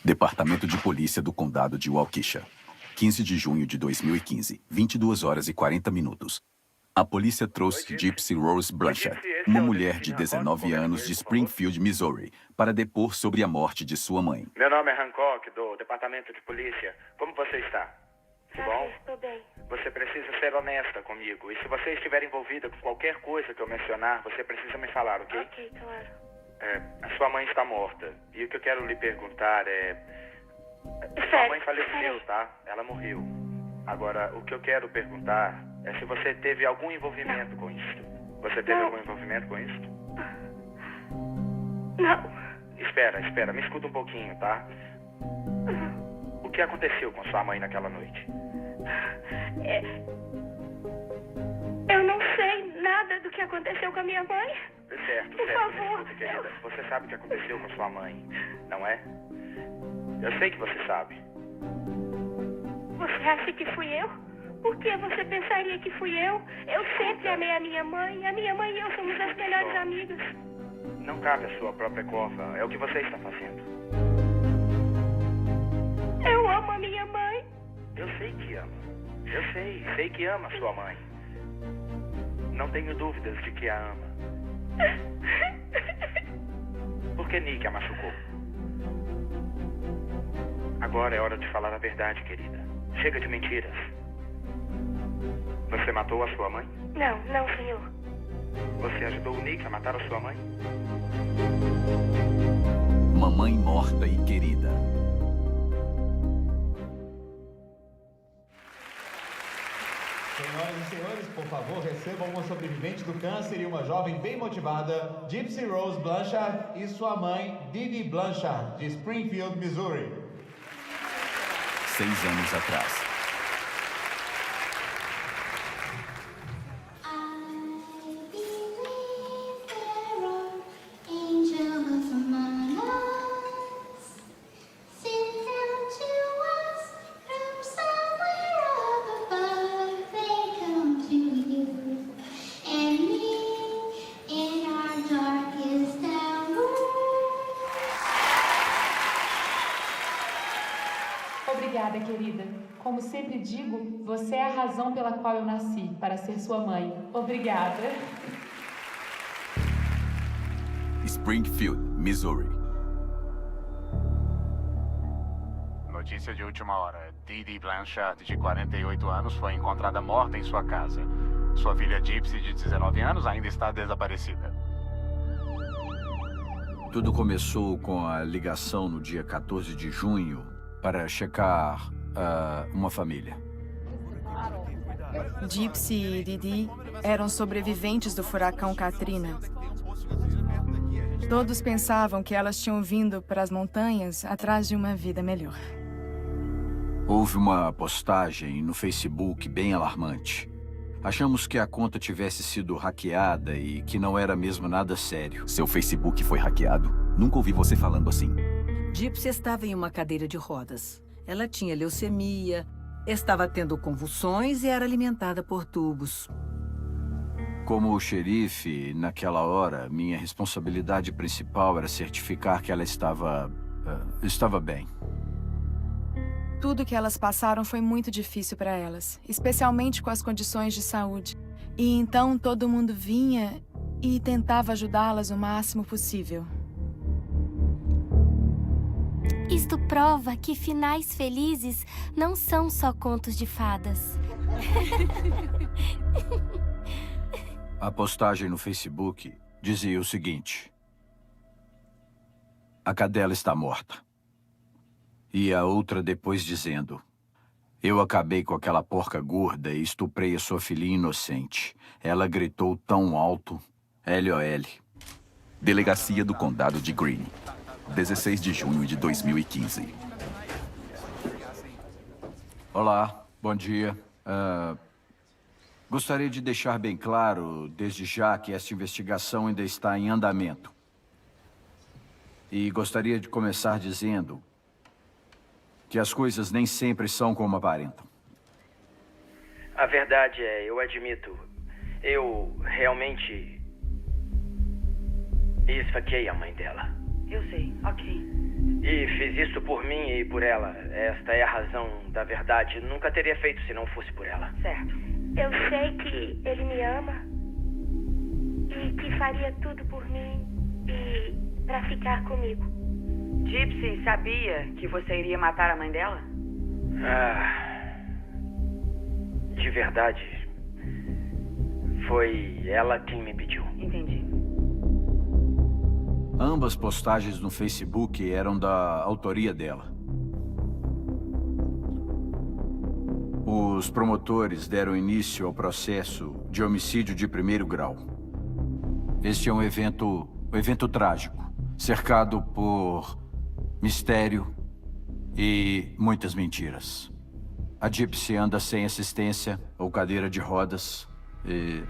Departamento de Polícia do Condado de Waukesha. 15 de junho de 2015, 22 horas e 40 minutos. A polícia trouxe Gypsy Rose Blanchard, uma mulher de 19 anos de Springfield, Missouri, para depor sobre a morte de sua mãe. Meu nome é Hancock, do Departamento de Polícia. Como você está? Tudo bom? Estou bem. Você precisa ser honesta comigo. E se você estiver envolvida com qualquer coisa que eu mencionar, você precisa me falar, ok? Ok, claro. A sua mãe está morta. E o que eu quero lhe perguntar é... Sua Sério, mãe faleceu, sério. tá? Ela morreu. Agora, o que eu quero perguntar é se você teve algum envolvimento com isso. Você teve Não. algum envolvimento com isso? Não. Espera, me escuta um pouquinho, tá? O que aconteceu com sua mãe naquela noite? Eu não sei nada do que aconteceu com a minha mãe. Certo, Por me favor, escuta, querida. Você sabe o que aconteceu com sua mãe, não é? Eu sei que você sabe. Você acha que fui eu? Por que você pensaria que fui eu? Eu sempre amei a minha mãe. A minha mãe e eu somos as melhores amigas. Não cabe a sua própria cova. É o que você está fazendo. Eu amo a minha mãe. Eu sei que ama. Eu sei que ama sua mãe. Não tenho dúvidas de que a ama. Por que Nick a machucou? Agora é hora de falar a verdade, querida. Chega de mentiras. Você matou a sua mãe? Não, senhor. Você ajudou o Nick a matar a sua mãe? Mamãe morta e querida. Senhoras e senhores, por favor, recebam uma sobrevivente do câncer e uma jovem bem motivada, Gypsy Rose Blanchard e sua mãe, Didi Blanchard, de Springfield, Missouri. 6 anos atrás. Obrigada, querida. Como sempre digo, você é a razão pela qual eu nasci, para ser sua mãe. Obrigada. Springfield, Missouri. Notícia de última hora. Didi Blanchard, de 48 anos, foi encontrada morta em sua casa. Sua filha Gypsy, de 19 anos, ainda está desaparecida. Tudo começou com a ligação no dia 14 de junho para checar uma família. Gypsy e Didi eram sobreviventes do furacão Katrina. Todos pensavam que elas tinham vindo para as montanhas atrás de uma vida melhor. Houve uma postagem no Facebook bem alarmante. Achamos que a conta tivesse sido hackeada e que não era mesmo nada sério. Seu Facebook foi hackeado? Nunca ouvi você falando assim. Gypsy estava em uma cadeira de rodas. Ela tinha leucemia, estava tendo convulsões e era alimentada por tubos. Como xerife, naquela hora, minha responsabilidade principal era certificar que ela estava bem. Tudo que elas passaram foi muito difícil para elas, especialmente com as condições de saúde. E então todo mundo vinha e tentava ajudá-las o máximo possível. Isto prova que finais felizes não são só contos de fadas. A postagem no Facebook dizia o seguinte: a cadela está morta. E a outra depois dizendo: eu acabei com aquela porca gorda e estuprei a sua filhinha inocente. Ela gritou tão alto. LOL. Delegacia do Condado de Greene. 16 de junho de 2015. Olá, bom dia. Gostaria de deixar bem claro, desde já, que esta investigação ainda está em andamento. E gostaria de começar dizendo que as coisas nem sempre são como aparentam. A verdade é, eu admito, eu realmente esfaqueei a mãe dela. Eu sei, ok. E fiz isso por mim e por ela. Esta é a razão da verdade. Nunca teria feito se não fosse por ela. Certo. Eu sei que ele me ama e que faria tudo por mim e pra ficar comigo. Gypsy sabia que você iria matar a mãe dela? De verdade, foi ela quem me pediu. Entendi. Ambas postagens no Facebook eram da autoria dela. Os promotores deram início ao processo de homicídio de primeiro grau. Este é um evento trágico, cercado por mistério e muitas mentiras. A Gypsy anda sem assistência ou cadeira de rodas e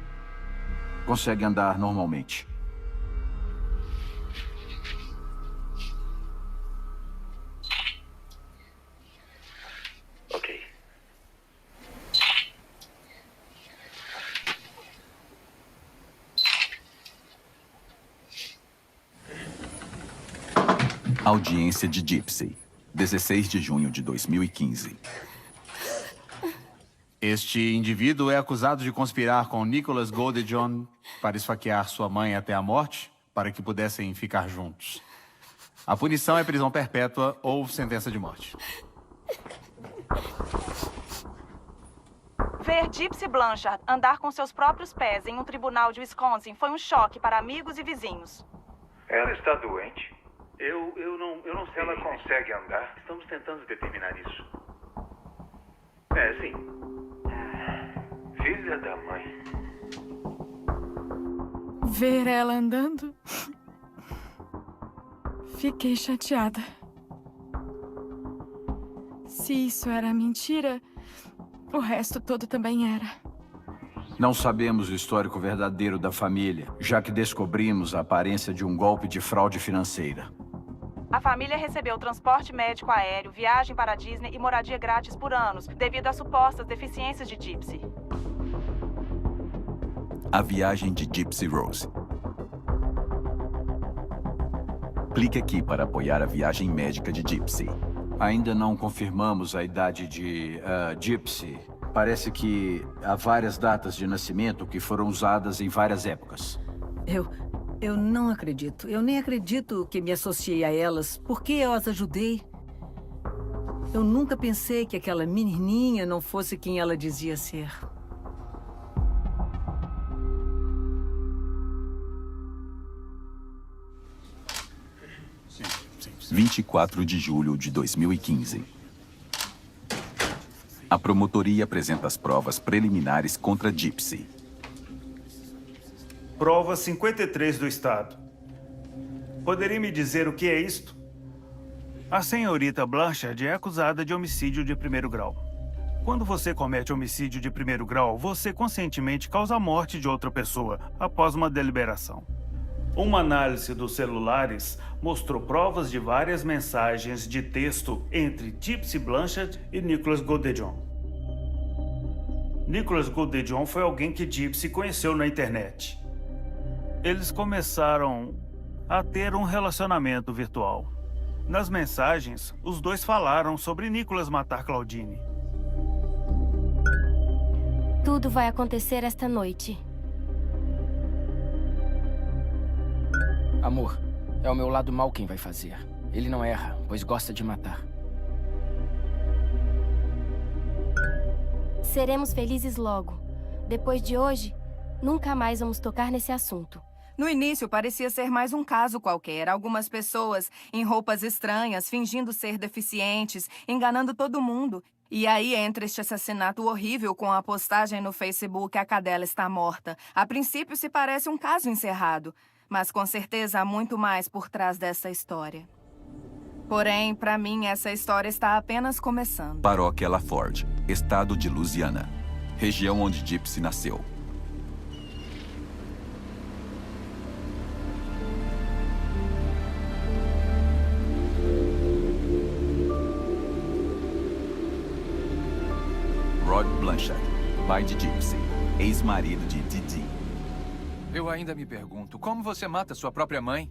consegue andar normalmente. Ok. Audiência de Gypsy, 16 de junho de 2015. Este indivíduo é acusado de conspirar com Nicholas Goldejohn para esfaquear sua mãe até a morte, para que pudessem ficar juntos. A punição é prisão perpétua ou sentença de morte. Ver Gypsy Blanchard andar com seus próprios pés em um tribunal de Wisconsin foi um choque para amigos e vizinhos. Ela está doente? Eu não sei. Ela consegue andar? Estamos tentando determinar isso. Sim. Filha da mãe. Ver ela andando... Fiquei chateada. Se isso era mentira, o resto todo também era. Não sabemos o histórico verdadeiro da família, já que descobrimos a aparência de um golpe de fraude financeira. A família recebeu transporte médico aéreo, viagem para a Disney e moradia grátis por anos, devido às supostas deficiências de Gypsy. A viagem de Gypsy Rose. Clique aqui para apoiar a viagem médica de Gypsy. Ainda não confirmamos a idade de Gypsy. Parece que há várias datas de nascimento que foram usadas em várias épocas. Eu não acredito. Eu nem acredito que me associei a elas. Por que eu as ajudei? Eu nunca pensei que aquela menininha não fosse quem ela dizia ser. Sim. 24 de julho de 2015. A promotoria apresenta as provas preliminares contra Gypsy. Prova 53 do Estado. Poderia me dizer o que é isto? A senhorita Blanchard é acusada de homicídio de primeiro grau. Quando você comete homicídio de primeiro grau, você conscientemente causa a morte de outra pessoa após uma deliberação. Uma análise dos celulares mostrou provas de várias mensagens de texto entre Gypsy Blanchard e Nicholas Goldejohn. Nicholas Goldejohn foi alguém que Gypsy conheceu na internet. Eles começaram a ter um relacionamento virtual. Nas mensagens, os dois falaram sobre Nicholas matar Claudine. Tudo vai acontecer esta noite. Amor, é o meu lado mau quem vai fazer. Ele não erra, pois gosta de matar. Seremos felizes logo. Depois de hoje, nunca mais vamos tocar nesse assunto. No início, parecia ser mais um caso qualquer. Algumas pessoas em roupas estranhas, fingindo ser deficientes, enganando todo mundo. E aí entra este assassinato horrível com a postagem no Facebook "A cadela está morta". A princípio, se parece um caso encerrado. Mas com certeza há muito mais por trás dessa história. Porém, para mim, essa história está apenas começando. Paróquia LaForge, estado de Louisiana. Região onde Gypsy nasceu. Rod Blanchard, pai de Gypsy, ex-marido de Didi. Eu ainda me pergunto, como você mata sua própria mãe?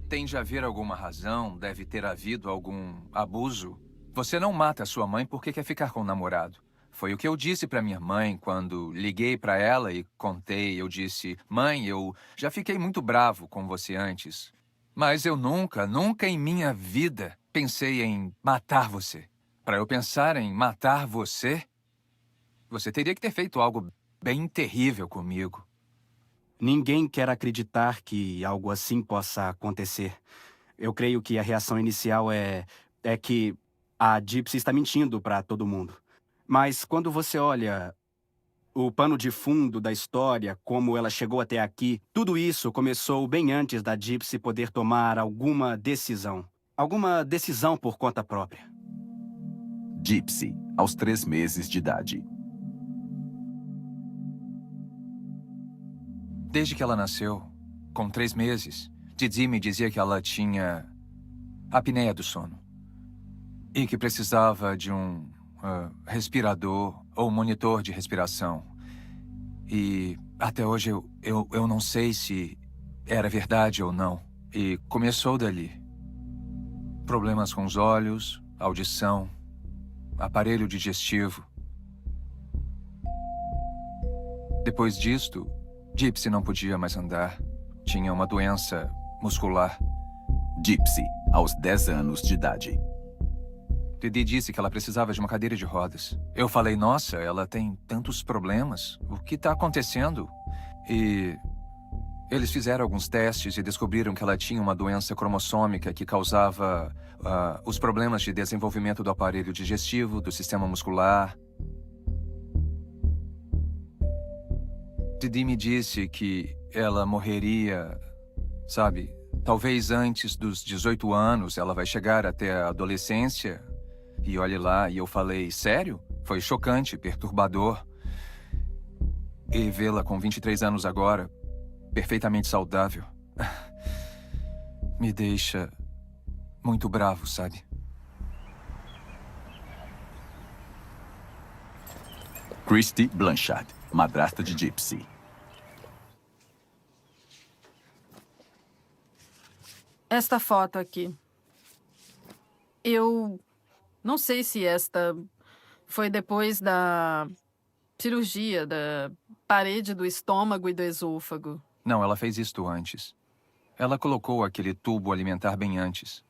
tem de haver alguma razão, deve ter havido algum abuso. Você não mata a sua mãe porque quer ficar com o namorado. Foi o que eu disse para minha mãe quando liguei para ela e contei. Eu disse, mãe, eu já fiquei muito bravo com você antes. Mas eu nunca em minha vida pensei em matar você. Para eu pensar em matar você, você teria que ter feito algo bem terrível comigo. Ninguém quer acreditar que algo assim possa acontecer. Eu creio que a reação inicial é que a Gypsy está mentindo para todo mundo. Mas quando você olha o pano de fundo da história, como ela chegou até aqui, tudo isso começou bem antes da Gypsy poder tomar alguma decisão. Alguma decisão por conta própria. Gypsy, aos 3 meses de idade. Desde que ela nasceu, com 3 meses, Didi me dizia que ela tinha apneia do sono. E que precisava de um respirador ou monitor de respiração. E até hoje eu não sei se era verdade ou não. E começou dali. Problemas com os olhos, audição, aparelho digestivo. Depois disto, Gypsy não podia mais andar. Tinha uma doença muscular. Gypsy, aos 10 anos de idade. Didi disse que ela precisava de uma cadeira de rodas. Eu falei, nossa, ela tem tantos problemas. O que está acontecendo? E eles fizeram alguns testes e descobriram que ela tinha uma doença cromossômica que causava os problemas de desenvolvimento do aparelho digestivo, do sistema muscular. Didi me disse que ela morreria, sabe, talvez antes dos 18 anos, ela vai chegar até a adolescência. E olhe lá, e eu falei, sério? Foi chocante, perturbador. E vê-la com 23 anos agora, perfeitamente saudável, me deixa muito bravo, sabe? Christy Blanchard, madrasta de Gypsy. Esta foto aqui. Eu não sei se esta foi depois da cirurgia da parede do estômago e do esôfago. Não, ela fez isto antes. Ela colocou aquele tubo alimentar bem antes.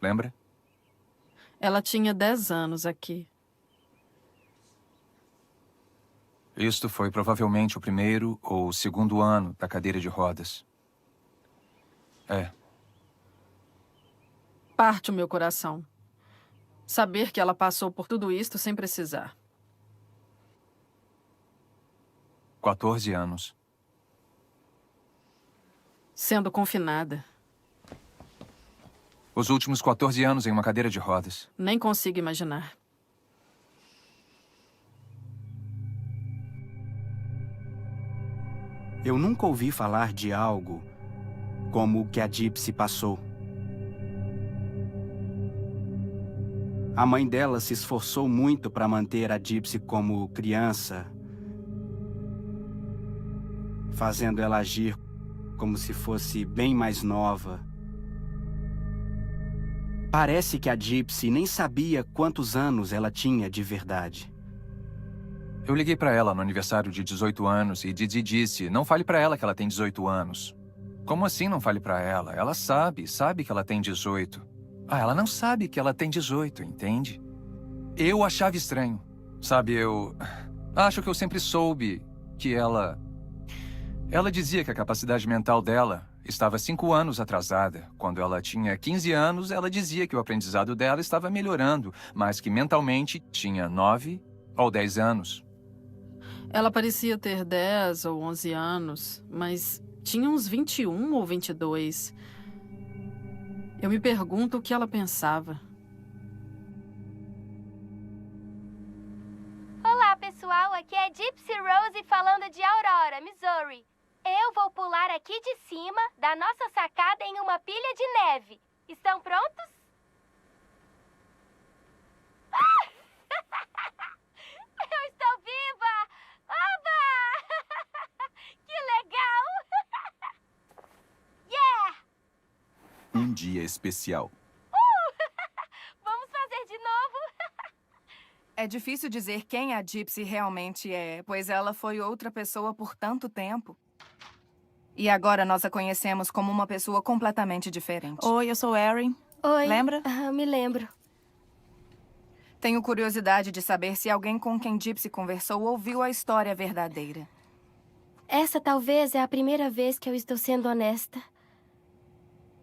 Lembra? Ela tinha 10 anos aqui. Isto foi provavelmente o 1º ou o 2º ano da cadeira de rodas. É. Parte o meu coração. Saber que ela passou por tudo isto sem precisar. 14 anos. Sendo confinada. Os últimos 14 anos em uma cadeira de rodas. Nem consigo imaginar. Eu nunca ouvi falar de algo como o que a Gypsy passou. A mãe dela se esforçou muito para manter a Gypsy como criança, fazendo ela agir como se fosse bem mais nova. Parece que a Gypsy nem sabia quantos anos ela tinha de verdade. Eu liguei para ela no aniversário de 18 anos e Didi disse, não fale para ela que ela tem 18 anos. Como assim não fale para ela? Ela sabe que ela tem 18. Ela não sabe que ela tem 18, entende? Eu achava estranho. Sabe, eu acho que eu sempre soube que ela dizia que a capacidade mental dela estava 5 anos atrasada. Quando ela tinha 15 anos, ela dizia que o aprendizado dela estava melhorando, mas que mentalmente tinha 9 ou 10 anos. Ela parecia ter 10 ou 11 anos, mas tinha uns 21 ou 22. Eu me pergunto o que ela pensava. Olá, pessoal. Aqui é Gypsy Rose falando de Aurora, Missouri. Eu vou pular aqui de cima da nossa sacada em uma pilha de neve. Estão prontos? Eu estou viva! Oba! Que legal! Yeah! Um dia especial. Vamos fazer de novo? É difícil dizer quem a Gypsy realmente é, pois ela foi outra pessoa por tanto tempo. E agora nós a conhecemos como uma pessoa completamente diferente. Oi, eu sou Erin. Oi. Lembra? Me lembro. Tenho curiosidade de saber se alguém com quem Gypsy conversou ouviu a história verdadeira. Essa talvez é a primeira vez que eu estou sendo honesta.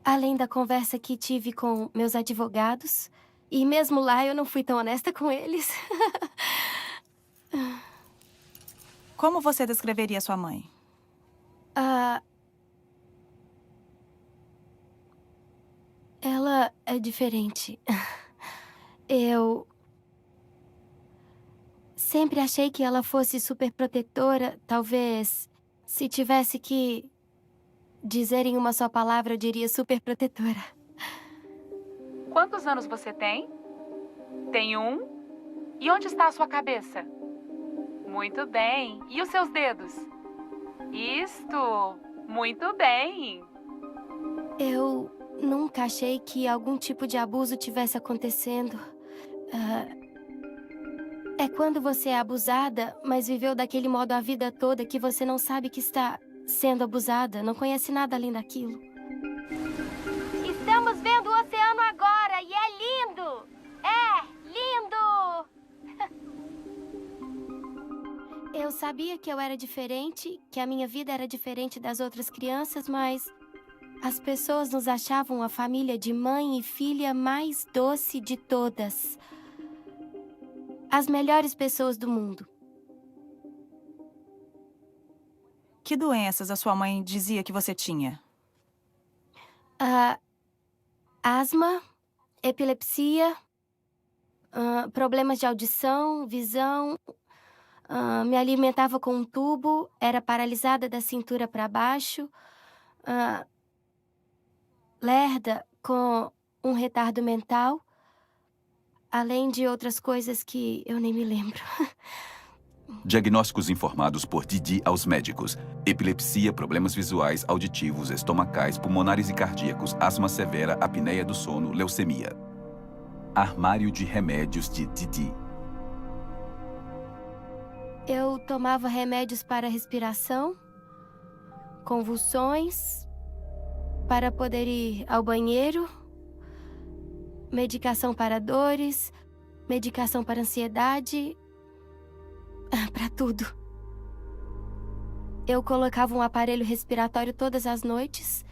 Além da conversa que tive com meus advogados. E mesmo lá eu não fui tão honesta com eles. Como você descreveria sua mãe? Ela é diferente. Eu sempre achei que ela fosse super protetora. Talvez, se tivesse que dizer em uma só palavra, eu diria super protetora. Quantos anos você tem? Tem 1. E onde está a sua cabeça? Muito bem. E os seus dedos? Isto! Muito bem! Eu nunca achei que algum tipo de abuso tivesse acontecendo. É quando você é abusada, mas viveu daquele modo a vida toda que você não sabe que está sendo abusada, não conhece nada além daquilo. Estamos vendo o oceano agora e é lindo! É, lindo! Eu sabia que eu era diferente, que a minha vida era diferente das outras crianças, mas as pessoas nos achavam a família de mãe e filha mais doce de todas. As melhores pessoas do mundo. Que doenças a sua mãe dizia que você tinha? Asma, epilepsia, problemas de audição, visão. Me alimentava com um tubo, era paralisada da cintura para baixo. Lerda com um retardo mental. Além de outras coisas que eu nem me lembro. Diagnósticos informados por Didi aos médicos. Epilepsia, problemas visuais, auditivos, estomacais, pulmonares e cardíacos, asma severa, apneia do sono, leucemia. Armário de remédios de Didi. Eu tomava remédios para respiração, convulsões, para poder ir ao banheiro, medicação para dores, medicação para ansiedade, para tudo. Eu colocava um aparelho respiratório todas as noites.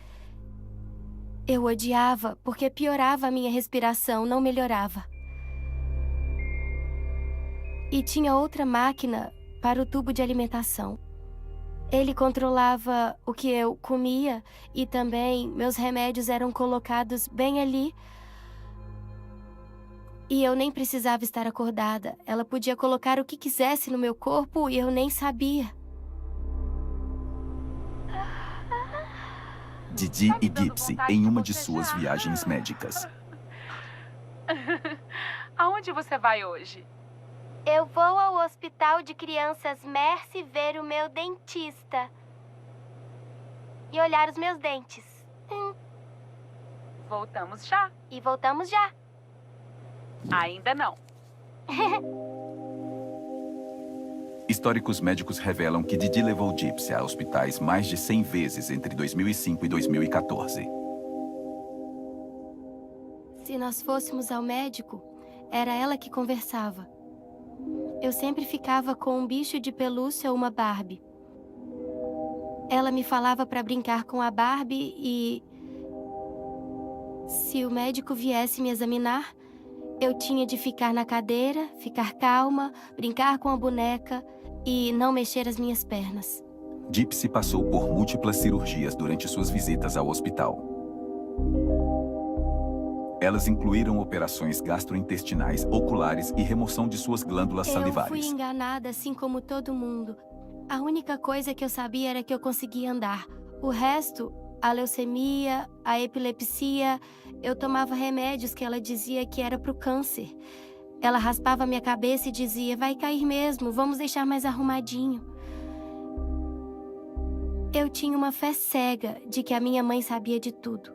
Eu odiava, porque piorava a minha respiração, não melhorava. E tinha outra máquina para o tubo de alimentação. Ele controlava o que eu comia e também meus remédios eram colocados bem ali. E eu nem precisava estar acordada. Ela podia colocar o que quisesse no meu corpo e eu nem sabia. Didi e Gypsy em uma de suas viagens médicas. Aonde você vai hoje? Eu vou ao Hospital de Crianças Mercy ver o meu dentista. E olhar os meus dentes. Voltamos já. E voltamos já. Ainda não. Históricos médicos revelam que Didi levou Gypsy a hospitais mais de 100 vezes entre 2005 e 2014. Se nós fôssemos ao médico, era ela que conversava. Eu sempre ficava com um bicho de pelúcia ou uma Barbie. Ela me falava para brincar com a Barbie e... se o médico viesse me examinar, eu tinha de ficar na cadeira, ficar calma, brincar com a boneca e não mexer as minhas pernas. Gypsy passou por múltiplas cirurgias durante suas visitas ao hospital. Elas incluíram operações gastrointestinais, oculares e remoção de suas glândulas salivares. Eu fui enganada assim como todo mundo. A única coisa que eu sabia era que eu conseguia andar. O resto, a leucemia, a epilepsia, eu tomava remédios que ela dizia que era pro câncer. Ela raspava minha cabeça e dizia, vai cair mesmo, vamos deixar mais arrumadinho. Eu tinha uma fé cega de que a minha mãe sabia de tudo.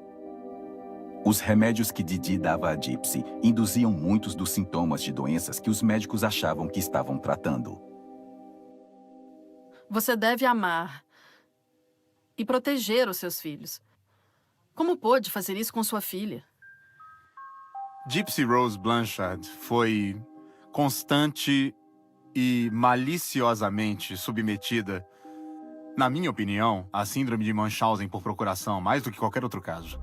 Os remédios que Didi dava a Gypsy induziam muitos dos sintomas de doenças que os médicos achavam que estavam tratando. Você deve amar e proteger os seus filhos. Como pôde fazer isso com sua filha? Gypsy Rose Blanchard foi constante e maliciosamente submetida, na minha opinião, à síndrome de Munchausen por procuração, mais do que qualquer outro caso.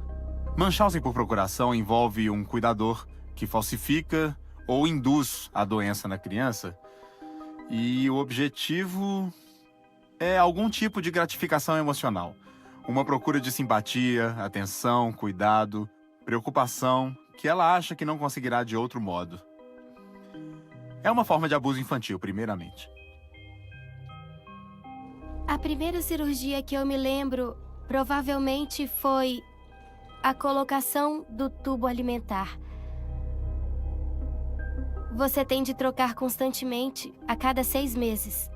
Munchausen por procuração envolve um cuidador que falsifica ou induz a doença na criança, e o objetivo é algum tipo de gratificação emocional. Uma procura de simpatia, atenção, cuidado, preocupação, que ela acha que não conseguirá de outro modo. É uma forma de abuso infantil, primeiramente. A primeira cirurgia que eu me lembro provavelmente foi a colocação do tubo alimentar. Você tem de trocar constantemente, a cada 6 meses.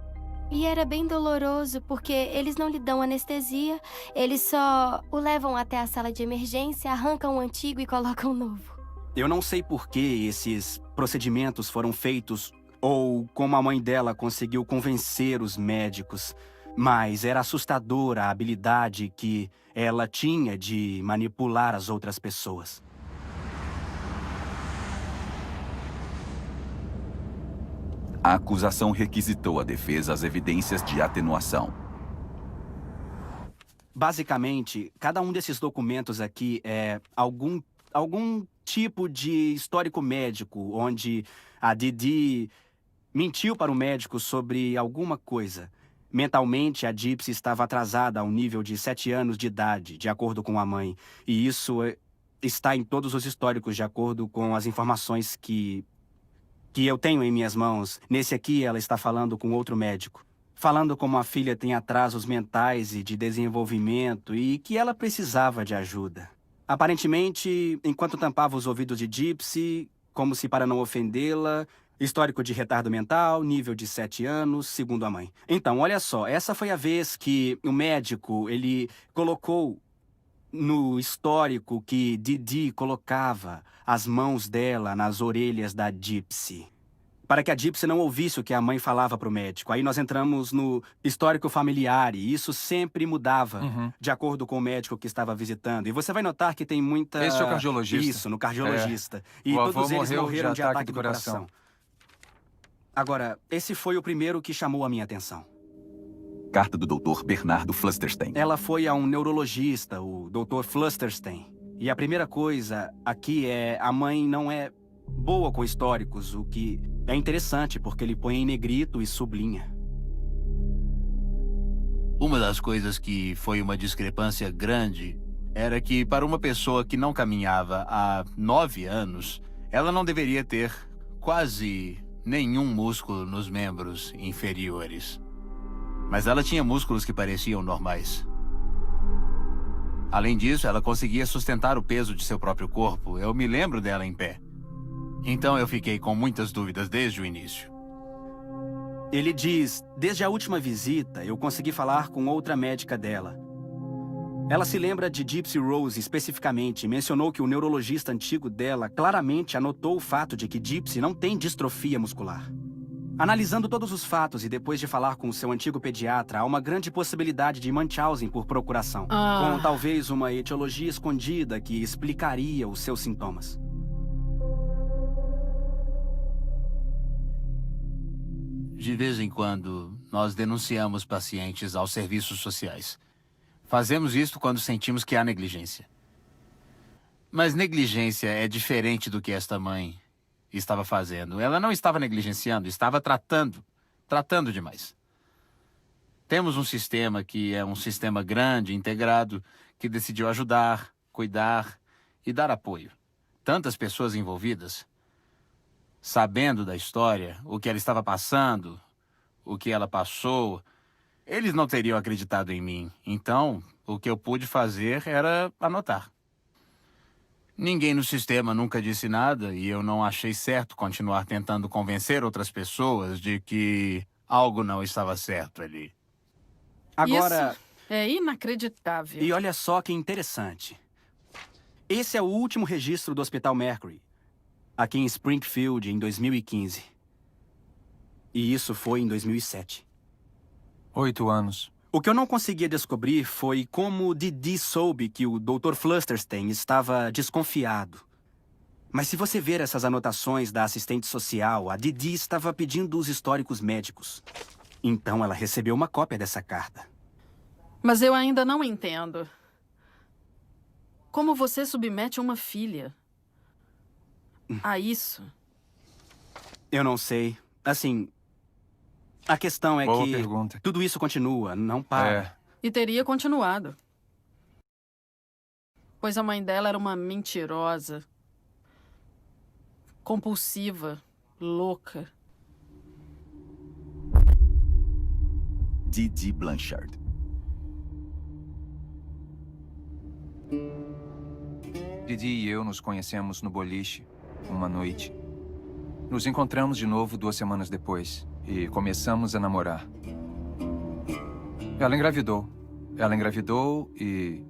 E era bem doloroso, porque eles não lhe dão anestesia, eles só o levam até a sala de emergência, arrancam o antigo e colocam o novo. Eu não sei por que esses procedimentos foram feitos ou como a mãe dela conseguiu convencer os médicos, mas era assustadora a habilidade que ela tinha de manipular as outras pessoas. A acusação requisitou à defesa as evidências de atenuação. Basicamente, cada um desses documentos aqui é algum tipo de histórico médico, onde a Didi mentiu para o médico sobre alguma coisa. Mentalmente, a Gypsy estava atrasada a um nível de 7 anos de idade, de acordo com a mãe. E isso está em todos os históricos, de acordo com as informações que eu tenho em minhas mãos. Nesse aqui, ela está falando com outro médico. Falando como a filha tem atrasos mentais e de desenvolvimento e que ela precisava de ajuda. Aparentemente, enquanto tampava os ouvidos de Gypsy, como se para não ofendê-la, histórico de retardo mental, nível de 7 anos, segundo a mãe. Então, olha só, essa foi a vez que o médico, ele colocou no histórico que Didi colocava as mãos dela nas orelhas da Gypsy, para que a Gypsy não ouvisse o que a mãe falava para o médico. Aí nós entramos no histórico familiar e isso sempre mudava de acordo com o médico que estava visitando. E você vai notar que tem muita... Esse é o cardiologista. Isso, no cardiologista. E o todos avô eles morreram de ataque do do coração. Agora, esse foi o primeiro que chamou a minha atenção. Carta do Dr. Bernardo Flusterstein. Ela foi a um neurologista, o Dr. Flusterstein. E a primeira coisa aqui é, a mãe não é boa com históricos, o que é interessante, porque ele põe em negrito e sublinha. Uma das coisas que foi uma discrepância grande era que, para uma pessoa que não caminhava há 9 anos, ela não deveria ter quase nenhum músculo nos membros inferiores. Mas ela tinha músculos que pareciam normais. Além disso, ela conseguia sustentar o peso de seu próprio corpo. Eu me lembro dela em pé. Então eu fiquei com muitas dúvidas desde o início. Ele diz, desde a última visita, eu consegui falar com outra médica dela. Ela se lembra de Gypsy Rose especificamente e mencionou que o neurologista antigo dela claramente anotou o fato de que Gypsy não tem distrofia muscular. Analisando todos os fatos e depois de falar com seu antigo pediatra, há uma grande possibilidade de Munchausen por procuração, com talvez uma etiologia escondida que explicaria os seus sintomas. De vez em quando, nós denunciamos pacientes aos serviços sociais. Fazemos isso quando sentimos que há negligência. Mas negligência é diferente do que esta mãe estava fazendo. Ela não estava negligenciando, estava tratando demais. Temos um sistema que é um sistema grande, integrado, que decidiu ajudar, cuidar e dar apoio. Tantas pessoas envolvidas, sabendo da história, o que ela estava passando, o que ela passou, eles não teriam acreditado em mim. Então, o que eu pude fazer era anotar. Ninguém no sistema nunca disse nada e eu não achei certo continuar tentando convencer outras pessoas de que algo não estava certo ali. Agora... Isso é inacreditável. E olha só que interessante. Esse é o último registro do Hospital Mercury, aqui em Springfield, em 2015. E isso foi em 2007. 8 anos. O que eu não conseguia descobrir foi como Didi soube que o Dr. Flusterstein estava desconfiado. Mas se você ver essas anotações da assistente social, a Didi estava pedindo os históricos médicos. Então ela recebeu uma cópia dessa carta. Mas eu ainda não entendo. Como você submete uma filha a isso? Eu não sei. Assim, a questão é Boa que pergunta. tudo isso continua, não para. E teria continuado. Pois a mãe dela era uma mentirosa, compulsiva, louca. Didi Blanchard. Didi e eu nos conhecemos no boliche, uma noite. Nos encontramos de novo 2 semanas depois e começamos a namorar. Ela engravidou. Ela engravidou e...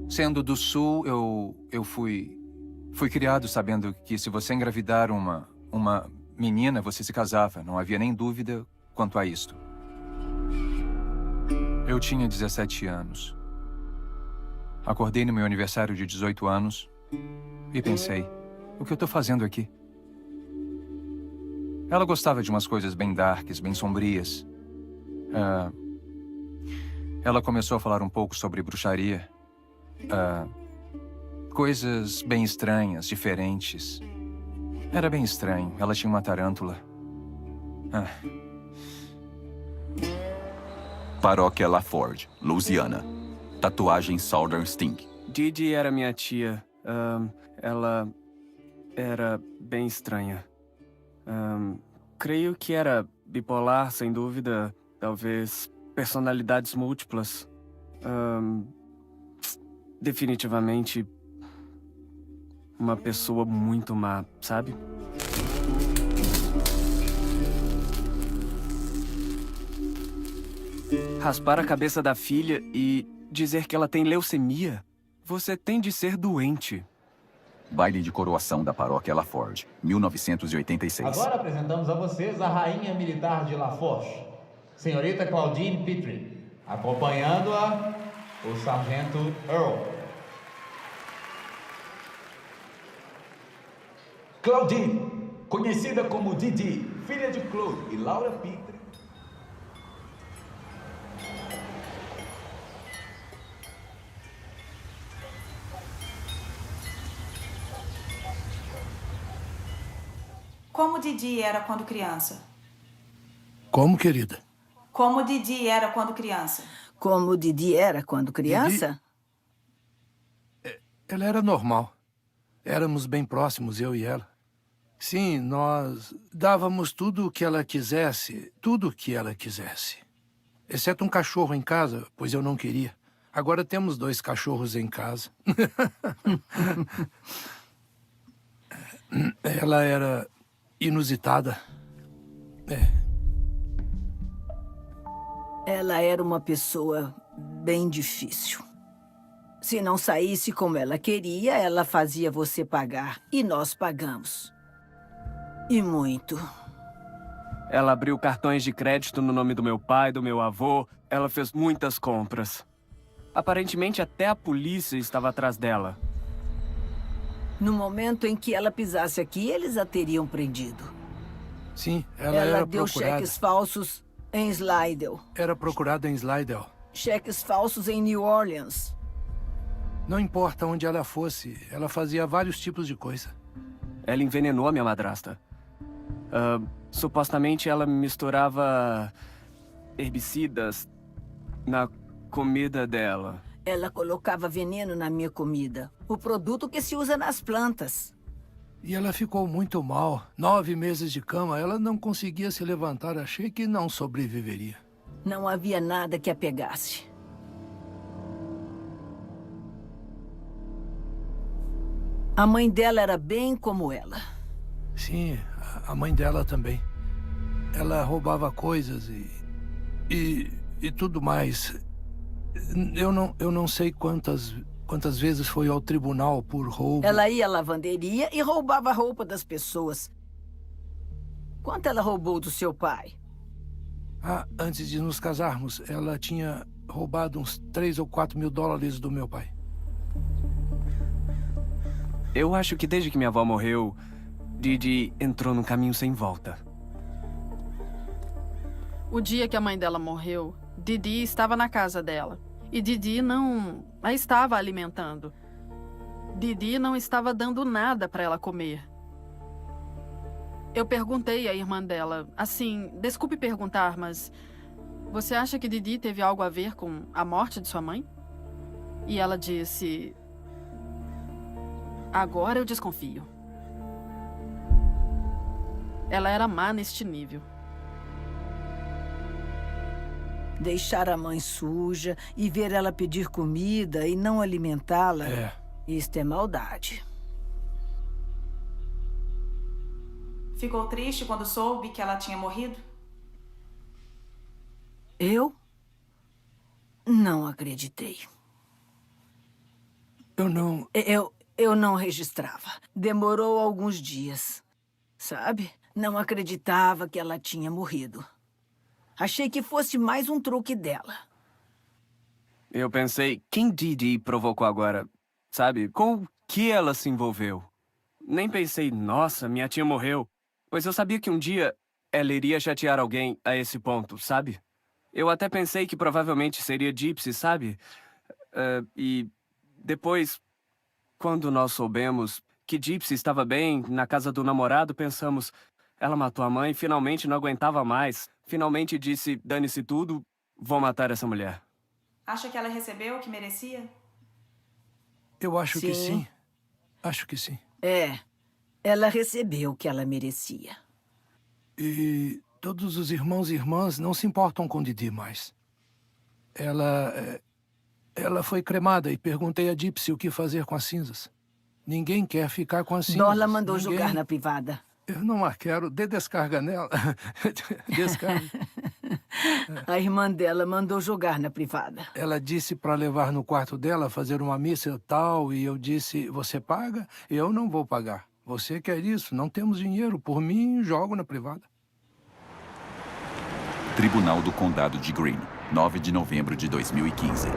Sendo do Sul, eu fui criado sabendo que se você engravidar uma menina, você se casava. Não havia nem dúvida quanto a isto. Eu tinha 17 anos. Acordei no meu aniversário de 18 anos e pensei, o que eu estou fazendo aqui? Ela gostava de umas coisas bem darks, bem sombrias. Ela começou a falar um pouco sobre bruxaria. Coisas bem estranhas, diferentes. Era bem estranho. Ela tinha uma tarântula. Paróquia LaForge, Louisiana. Tatuagem Southern Sting. Didi era minha tia. Ela era bem estranha. Creio que era bipolar, sem dúvida. Talvez personalidades múltiplas. Definitivamente uma pessoa muito má, sabe? Raspar a cabeça da filha e dizer que ela tem leucemia? Você tem de ser doente. Baile de coroação da Paróquia LaForge, 1986. Agora apresentamos a vocês a rainha militar de LaForge, senhorita Claudine Petrie. Acompanhando-a, o sargento Earl. Claudine, conhecida como Didi, filha de Claude e Laura Petrie. Como Didi era quando criança? Como, querida? Como Didi era quando criança? Como Didi era quando criança? Didi... Ela era normal. Éramos bem próximos, eu e ela. Sim, nós dávamos tudo o que ela quisesse, tudo o que ela quisesse. Exceto um cachorro em casa, pois eu não queria. Agora temos 2 cachorros em casa. Ela era inusitada. Ela era uma pessoa bem difícil. Se não saísse como ela queria, ela fazia você pagar. E nós pagamos. E muito. Ela abriu cartões de crédito no nome do meu pai, do meu avô. Ela fez muitas compras. Aparentemente, até a polícia estava atrás dela. No momento em que ela pisasse aqui, eles a teriam prendido. Sim, ela era deu procurada. cheques falsos em Slidell. Era procurada em Slidell. Cheques falsos em New Orleans. Não importa onde ela fosse, ela fazia vários tipos de coisa. Ela envenenou a minha madrasta. Supostamente ela misturava herbicidas na comida dela. Ela colocava veneno na minha comida. O produto que se usa nas plantas. E ela ficou muito mal. 9 meses de cama, ela não conseguia se levantar. Achei que não sobreviveria. Não havia nada que a pegasse. A mãe dela era bem como ela. Sim, a mãe dela também. Ela roubava coisas e tudo mais. Eu não sei quantas Quantas vezes foi ao tribunal por roubo? Ela ia à lavanderia e roubava a roupa das pessoas. Quanto ela roubou do seu pai? Antes de nos casarmos, ela tinha roubado uns 3 ou 4 mil dólares do meu pai. Eu acho que desde que minha avó morreu, Didi entrou num caminho sem volta. O dia que a mãe dela morreu, Didi estava na casa dela. E Didi não a estava alimentando. Didi não estava dando nada para ela comer. Eu perguntei à irmã dela, assim, desculpe perguntar, mas você acha que Didi teve algo a ver com a morte de sua mãe? E ela disse, agora eu desconfio. Ela era má neste nível. Deixar a mãe suja e ver ela pedir comida e não alimentá-la. Isto é maldade. Ficou triste quando soube que ela tinha morrido? Eu? Não acreditei. Eu não... Eu não registrava. Demorou alguns dias. Sabe? Não acreditava que ela tinha morrido. Achei que fosse mais um truque dela. Eu pensei, quem Didi provocou agora? Sabe, com o que ela se envolveu? Nem pensei, nossa, minha tia morreu. Pois eu sabia que um dia ela iria chatear alguém a esse ponto, sabe? Eu até pensei que provavelmente seria Gypsy, sabe? E depois, quando nós soubemos que Gypsy estava bem na casa do namorado, pensamos, ela matou a mãe, finalmente não aguentava mais. Finalmente disse, dane-se tudo, vou matar essa mulher. Acha que ela recebeu o que merecia? Eu acho que sim. Acho que sim. Ela recebeu o que ela merecia. E todos os irmãos e irmãs não se importam com Didi mais. Ela foi cremada e perguntei a Gypsy o que fazer com as cinzas. Ninguém quer ficar com as cinzas. Dorla mandou julgar na privada. Eu não a quero. Dê descarga nela. Descarga. A irmã dela mandou jogar na privada. Ela disse para levar no quarto dela, fazer uma missa e tal, e eu disse, você paga? Eu não vou pagar. Você quer isso? Não temos dinheiro. Por mim, jogo na privada. Tribunal do Condado de Greene, 9 de novembro de 2015.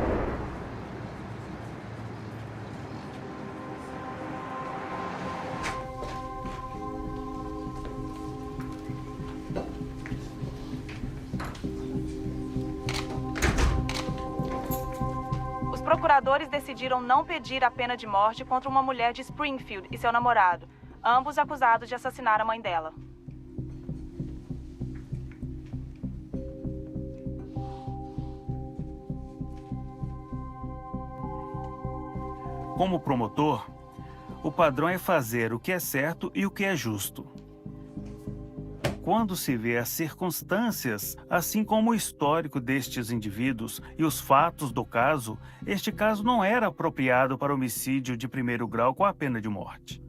Os procuradores decidiram não pedir a pena de morte contra uma mulher de Springfield e seu namorado, ambos acusados de assassinar a mãe dela. Como promotor, o padrão é fazer o que é certo e o que é justo. Quando se vê as circunstâncias, assim como o histórico destes indivíduos e os fatos do caso, este caso não era apropriado para homicídio de primeiro grau com a pena de morte.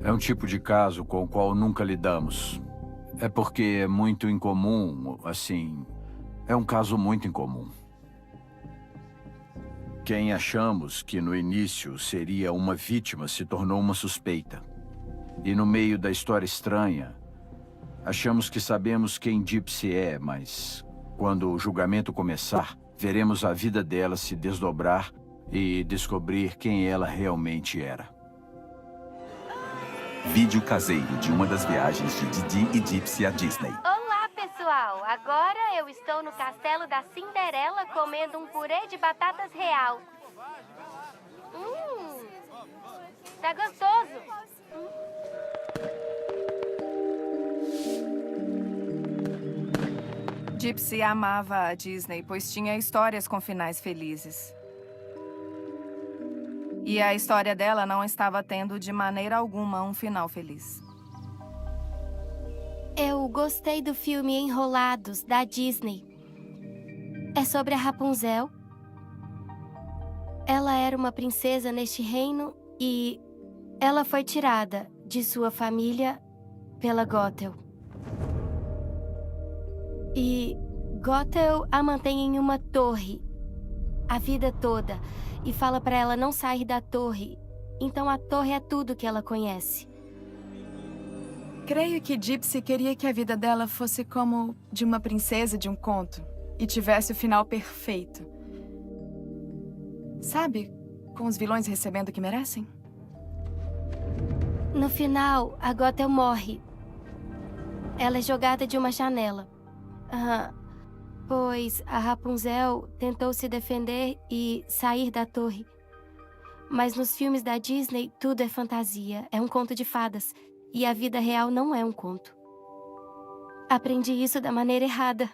É um tipo de caso com o qual nunca lidamos. É porque é muito incomum, assim... É um caso muito incomum. Quem achamos que no início seria uma vítima se tornou uma suspeita. E no meio da história estranha, achamos que sabemos quem Gypsy é, mas quando o julgamento começar, veremos a vida dela se desdobrar e descobrir quem ela realmente era. Vídeo caseiro de uma das viagens de Didi e Gypsy à Disney. Olá, pessoal! Agora eu estou no castelo da Cinderela comendo um purê de batatas real. Tá gostoso! Gypsy amava a Disney, pois tinha histórias com finais felizes. E a história dela não estava tendo de maneira alguma um final feliz. Eu gostei do filme Enrolados, da Disney. É sobre a Rapunzel. Ela era uma princesa neste reino e ela foi tirada de sua família pela Gothel. E Gothel a mantém em uma torre. a vida toda e fala pra ela não sair da torre. Então a torre é tudo que ela conhece. Creio que Gypsy queria que a vida dela fosse como de uma princesa de um conto e tivesse o final perfeito. Sabe, com os vilões recebendo o que merecem? No final, a Gothel morre. Ela é jogada de uma janela. Pois a Rapunzel tentou se defender e sair da torre. Mas nos filmes da Disney, tudo é fantasia. É um conto de fadas. E a vida real não é um conto. Aprendi isso da maneira errada.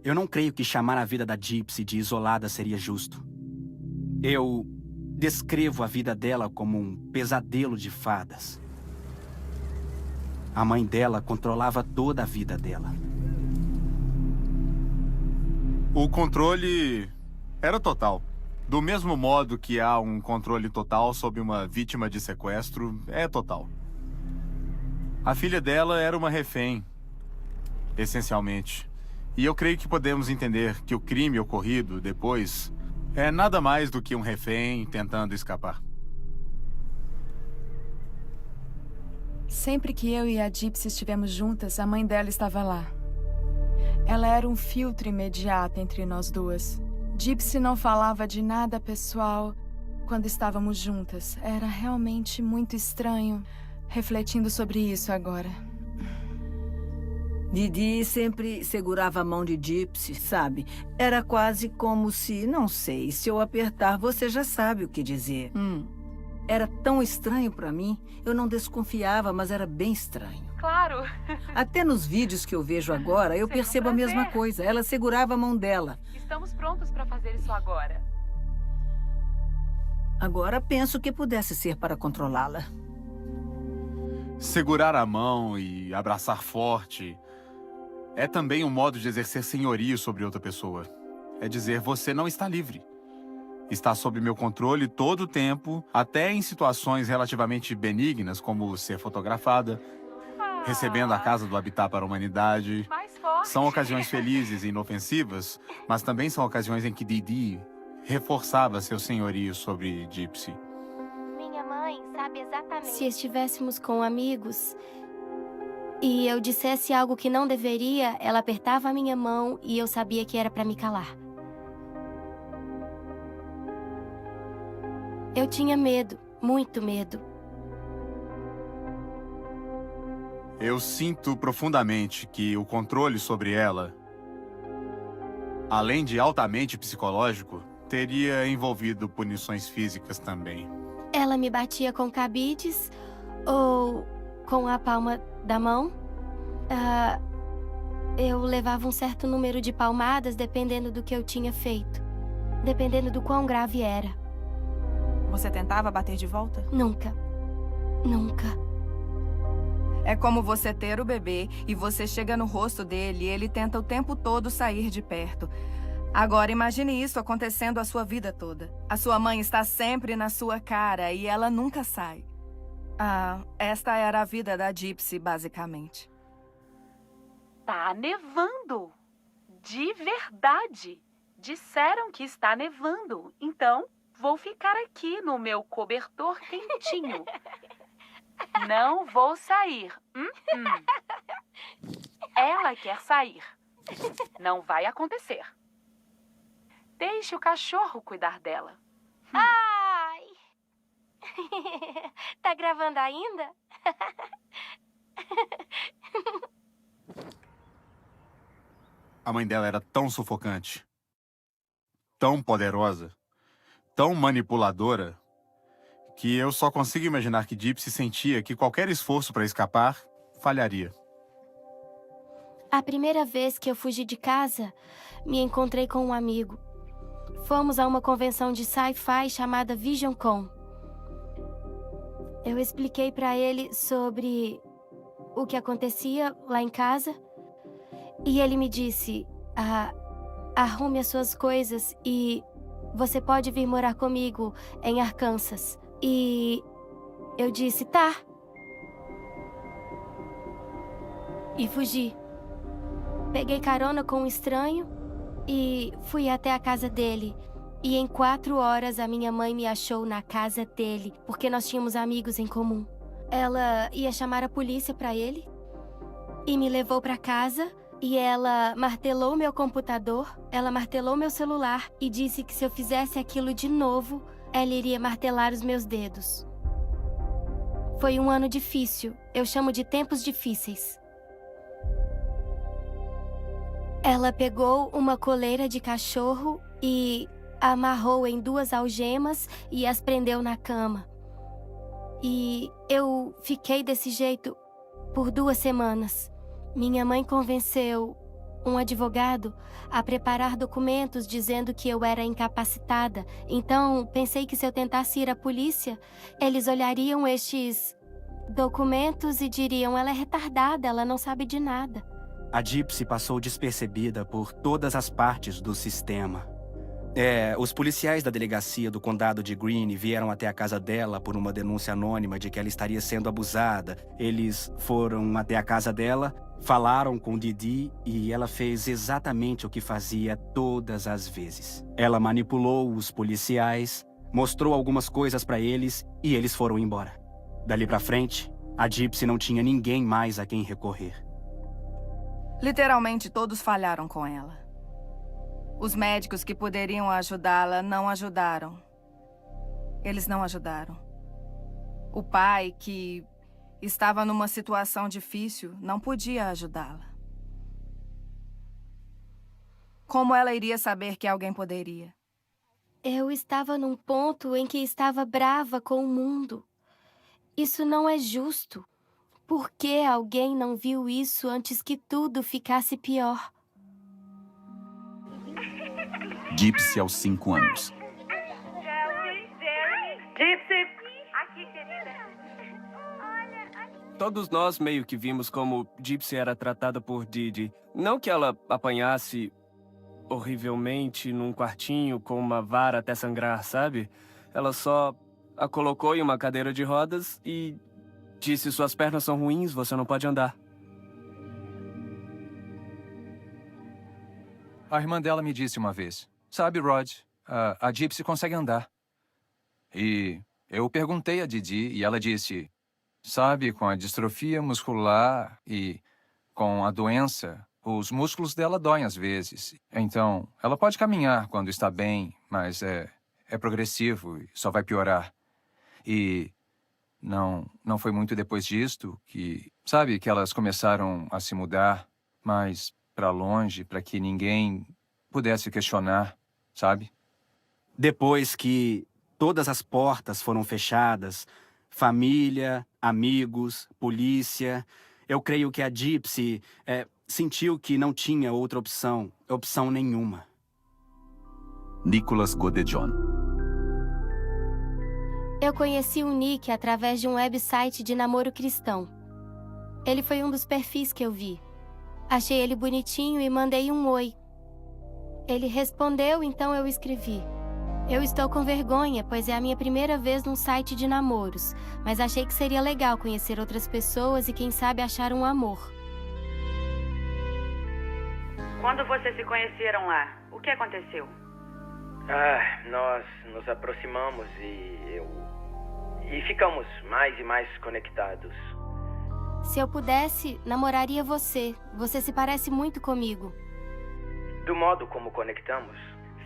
Eu não creio que chamar a vida da Gypsy de isolada seria justo. Eu descrevo a vida dela como um pesadelo de fadas. A mãe dela controlava toda a vida dela. O controle era total. Do mesmo modo que há um controle total sobre uma vítima de sequestro, é total. A filha dela era uma refém, essencialmente. E eu creio que podemos entender que o crime ocorrido depois é nada mais do que um refém tentando escapar. Sempre que eu e a Gypsy estivemos juntas, a mãe dela estava lá. Ela era um filtro imediato entre nós duas. Gypsy não falava de nada pessoal quando estávamos juntas. Era realmente muito estranho, refletindo sobre isso agora. Didi sempre segurava a mão de Gypsy, sabe? Era quase como se, não sei, se eu apertar, você já sabe o que dizer. Era tão estranho pra mim. Eu não desconfiava, mas era bem estranho. Claro. Até nos vídeos que eu vejo agora, eu percebo a mesma coisa. Ela segurava a mão dela. Estamos prontos para fazer isso agora. Agora penso que pudesse ser para controlá-la. Segurar a mão e abraçar forte é também um modo de exercer senhorio sobre outra pessoa. É dizer, você não está livre. Está sob meu controle todo o tempo, até em situações relativamente benignas, como ser fotografada, recebendo a Casa do Habitat para a Humanidade. São ocasiões felizes e inofensivas, mas também são ocasiões em que Didi reforçava seu senhorio sobre Gypsy. Minha mãe sabe exatamente. Se estivéssemos com amigos e eu dissesse algo que não deveria, ela apertava a minha mão e eu sabia que era para me calar. Eu tinha medo, muito medo. Eu sinto profundamente que o controle sobre ela, além de altamente psicológico, teria envolvido punições físicas também. Ela me batia com cabides ou com a palma da mão. Eu levava um certo número de palmadas dependendo do que eu tinha feito. Dependendo do quão grave era. Você tentava bater de volta? Nunca. Nunca. É como você ter o bebê e você chega no rosto dele e ele tenta o tempo todo sair de perto. Agora imagine isso acontecendo a sua vida toda. A sua mãe está sempre na sua cara e ela nunca sai. Esta era a vida da Gypsy, basicamente. Tá nevando. De verdade. Disseram que está nevando. Então, vou ficar aqui no meu cobertor quentinho. Não vou sair. Ela quer sair. Não vai acontecer. Deixe o cachorro cuidar dela. Ai! Tá gravando ainda? A mãe dela era tão sufocante, tão poderosa, tão manipuladora, que eu só consigo imaginar que Gypsy sentia que qualquer esforço para escapar falharia. A primeira vez que eu fugi de casa, me encontrei com um amigo. Fomos a uma convenção de sci-fi chamada VisionCon. Eu expliquei para ele sobre o que acontecia lá em casa e ele me disse, arrume as suas coisas e você pode vir morar comigo em Arkansas. E eu disse, tá. E fugi. Peguei carona com um estranho e fui até a casa dele. E em 4 horas a minha mãe me achou na casa dele, porque nós tínhamos amigos em comum. Ela ia chamar a polícia para ele e me levou para casa. E ela martelou meu computador, ela martelou meu celular e disse que se eu fizesse aquilo de novo, ela iria martelar os meus dedos. Foi um ano difícil, eu chamo de tempos difíceis. Ela pegou uma coleira de cachorro e amarrou em 2 algemas e as prendeu na cama. E eu fiquei desse jeito por 2 semanas. Minha mãe convenceu um advogado a preparar documentos dizendo que eu era incapacitada. Então, pensei que se eu tentasse ir à polícia, eles olhariam estes documentos e diriam: ela é retardada, ela não sabe de nada. A Gypsy passou despercebida por todas as partes do sistema. Os policiais da delegacia do condado de Greene vieram até a casa dela por uma denúncia anônima de que ela estaria sendo abusada. Eles foram até a casa dela, falaram com Didi e ela fez exatamente o que fazia todas as vezes. Ela manipulou os policiais, mostrou algumas coisas para eles e eles foram embora. Dali pra frente, a Gypsy não tinha ninguém mais a quem recorrer. Literalmente todos falharam com ela. Os médicos que poderiam ajudá-la não ajudaram. Eles não ajudaram. O pai, que estava numa situação difícil, não podia ajudá-la. Como ela iria saber que alguém poderia? Eu estava num ponto em que estava brava com o mundo. Isso não é justo. Por que alguém não viu isso antes que tudo ficasse pior? Gypsy aos 5 anos. Gypsy! Aqui, querida. Todos nós meio que vimos como Gypsy era tratada por Didi. Não que ela apanhasse horrivelmente num quartinho com uma vara até sangrar, sabe? Ela só a colocou em uma cadeira de rodas e disse: suas pernas são ruins, você não pode andar. A irmã dela me disse uma vez: sabe, Rod, a Gypsy consegue andar. E eu perguntei a Didi e ela disse: sabe, com a distrofia muscular e com a doença, os músculos dela doem às vezes. Então, ela pode caminhar quando está bem, mas é progressivo e só vai piorar. E não foi muito depois disto que, sabe, que elas começaram a se mudar mais para longe, para que ninguém pudesse questionar, sabe? Depois que todas as portas foram fechadas, família, amigos, polícia, eu creio que a Gypsy sentiu que não tinha outra opção nenhuma. Nicholas Godejohn. Eu conheci o Nick através de um website de namoro cristão. Ele foi um dos perfis que eu vi. Achei ele bonitinho e mandei um oi. Ele respondeu, então eu escrevi: eu estou com vergonha, pois é a minha primeira vez num site de namoros, mas achei que seria legal conhecer outras pessoas e quem sabe achar um amor. Quando vocês se conheceram lá, o que aconteceu? Nós nos aproximamos e ficamos mais e mais conectados. Se eu pudesse, namoraria você. Você se parece muito comigo. Do modo como conectamos,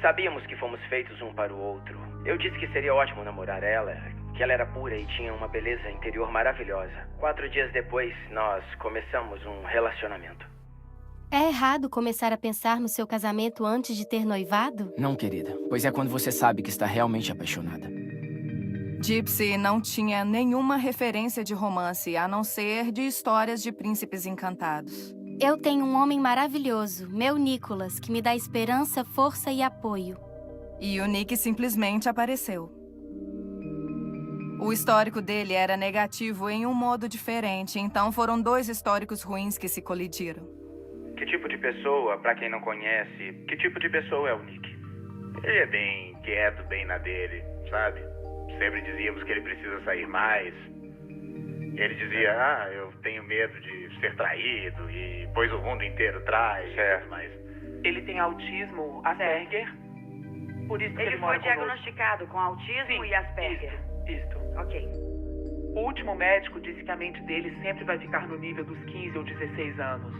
sabíamos que fomos feitos um para o outro. Eu disse que seria ótimo namorar ela, que ela era pura e tinha uma beleza interior maravilhosa. 4 dias depois, nós começamos um relacionamento. É errado começar a pensar no seu casamento antes de ter noivado? Não, querida, pois é quando você sabe que está realmente apaixonada. Gypsy não tinha nenhuma referência de romance, a não ser de histórias de príncipes encantados. Eu tenho um homem maravilhoso, meu Nicholas, que me dá esperança, força e apoio. E o Nick simplesmente apareceu. O histórico dele era negativo em um modo diferente, então foram 2 históricos ruins que se colidiram. Que tipo de pessoa, pra quem não conhece, que tipo de pessoa é o Nick? Ele é bem quieto, bem na dele, sabe? Sempre dizíamos que ele precisa sair mais. Ele dizia, eu tenho medo de ser traído, e pois o mundo inteiro trai. Certo. Mas Ele tem autismo, Asperger. Por isso que ele foi diagnosticado com autismo e Asperger. Isto. Ok. O último médico disse que a mente dele sempre vai ficar no nível dos 15 ou 16 anos.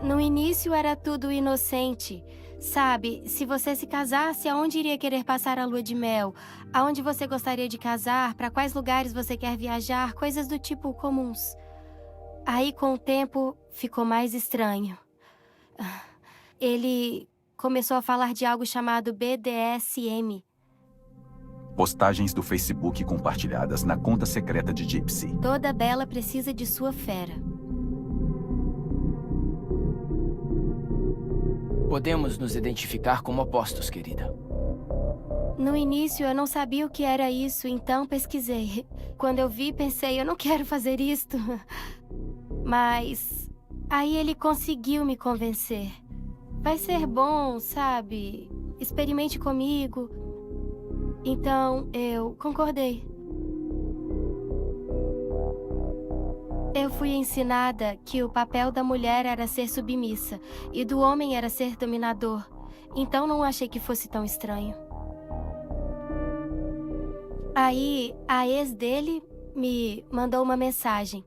No início era tudo inocente. Sabe, se você se casasse, aonde iria querer passar a lua de mel? Aonde você gostaria de casar? Para quais lugares você quer viajar? Coisas do tipo comuns. Aí, com o tempo, ficou mais estranho. Ele começou a falar de algo chamado BDSM. Postagens do Facebook compartilhadas na conta secreta de Gypsy. Toda bela precisa de sua fera. Podemos nos identificar como opostos, querida. No início, eu não sabia o que era isso, então pesquisei. Quando eu vi, pensei, eu não quero fazer isto. Mas aí ele conseguiu me convencer. Vai ser bom, sabe? Experimente comigo. Então, eu concordei. Eu fui ensinada que o papel da mulher era ser submissa e do homem era ser dominador. Então, não achei que fosse tão estranho. Aí, a ex dele me mandou uma mensagem.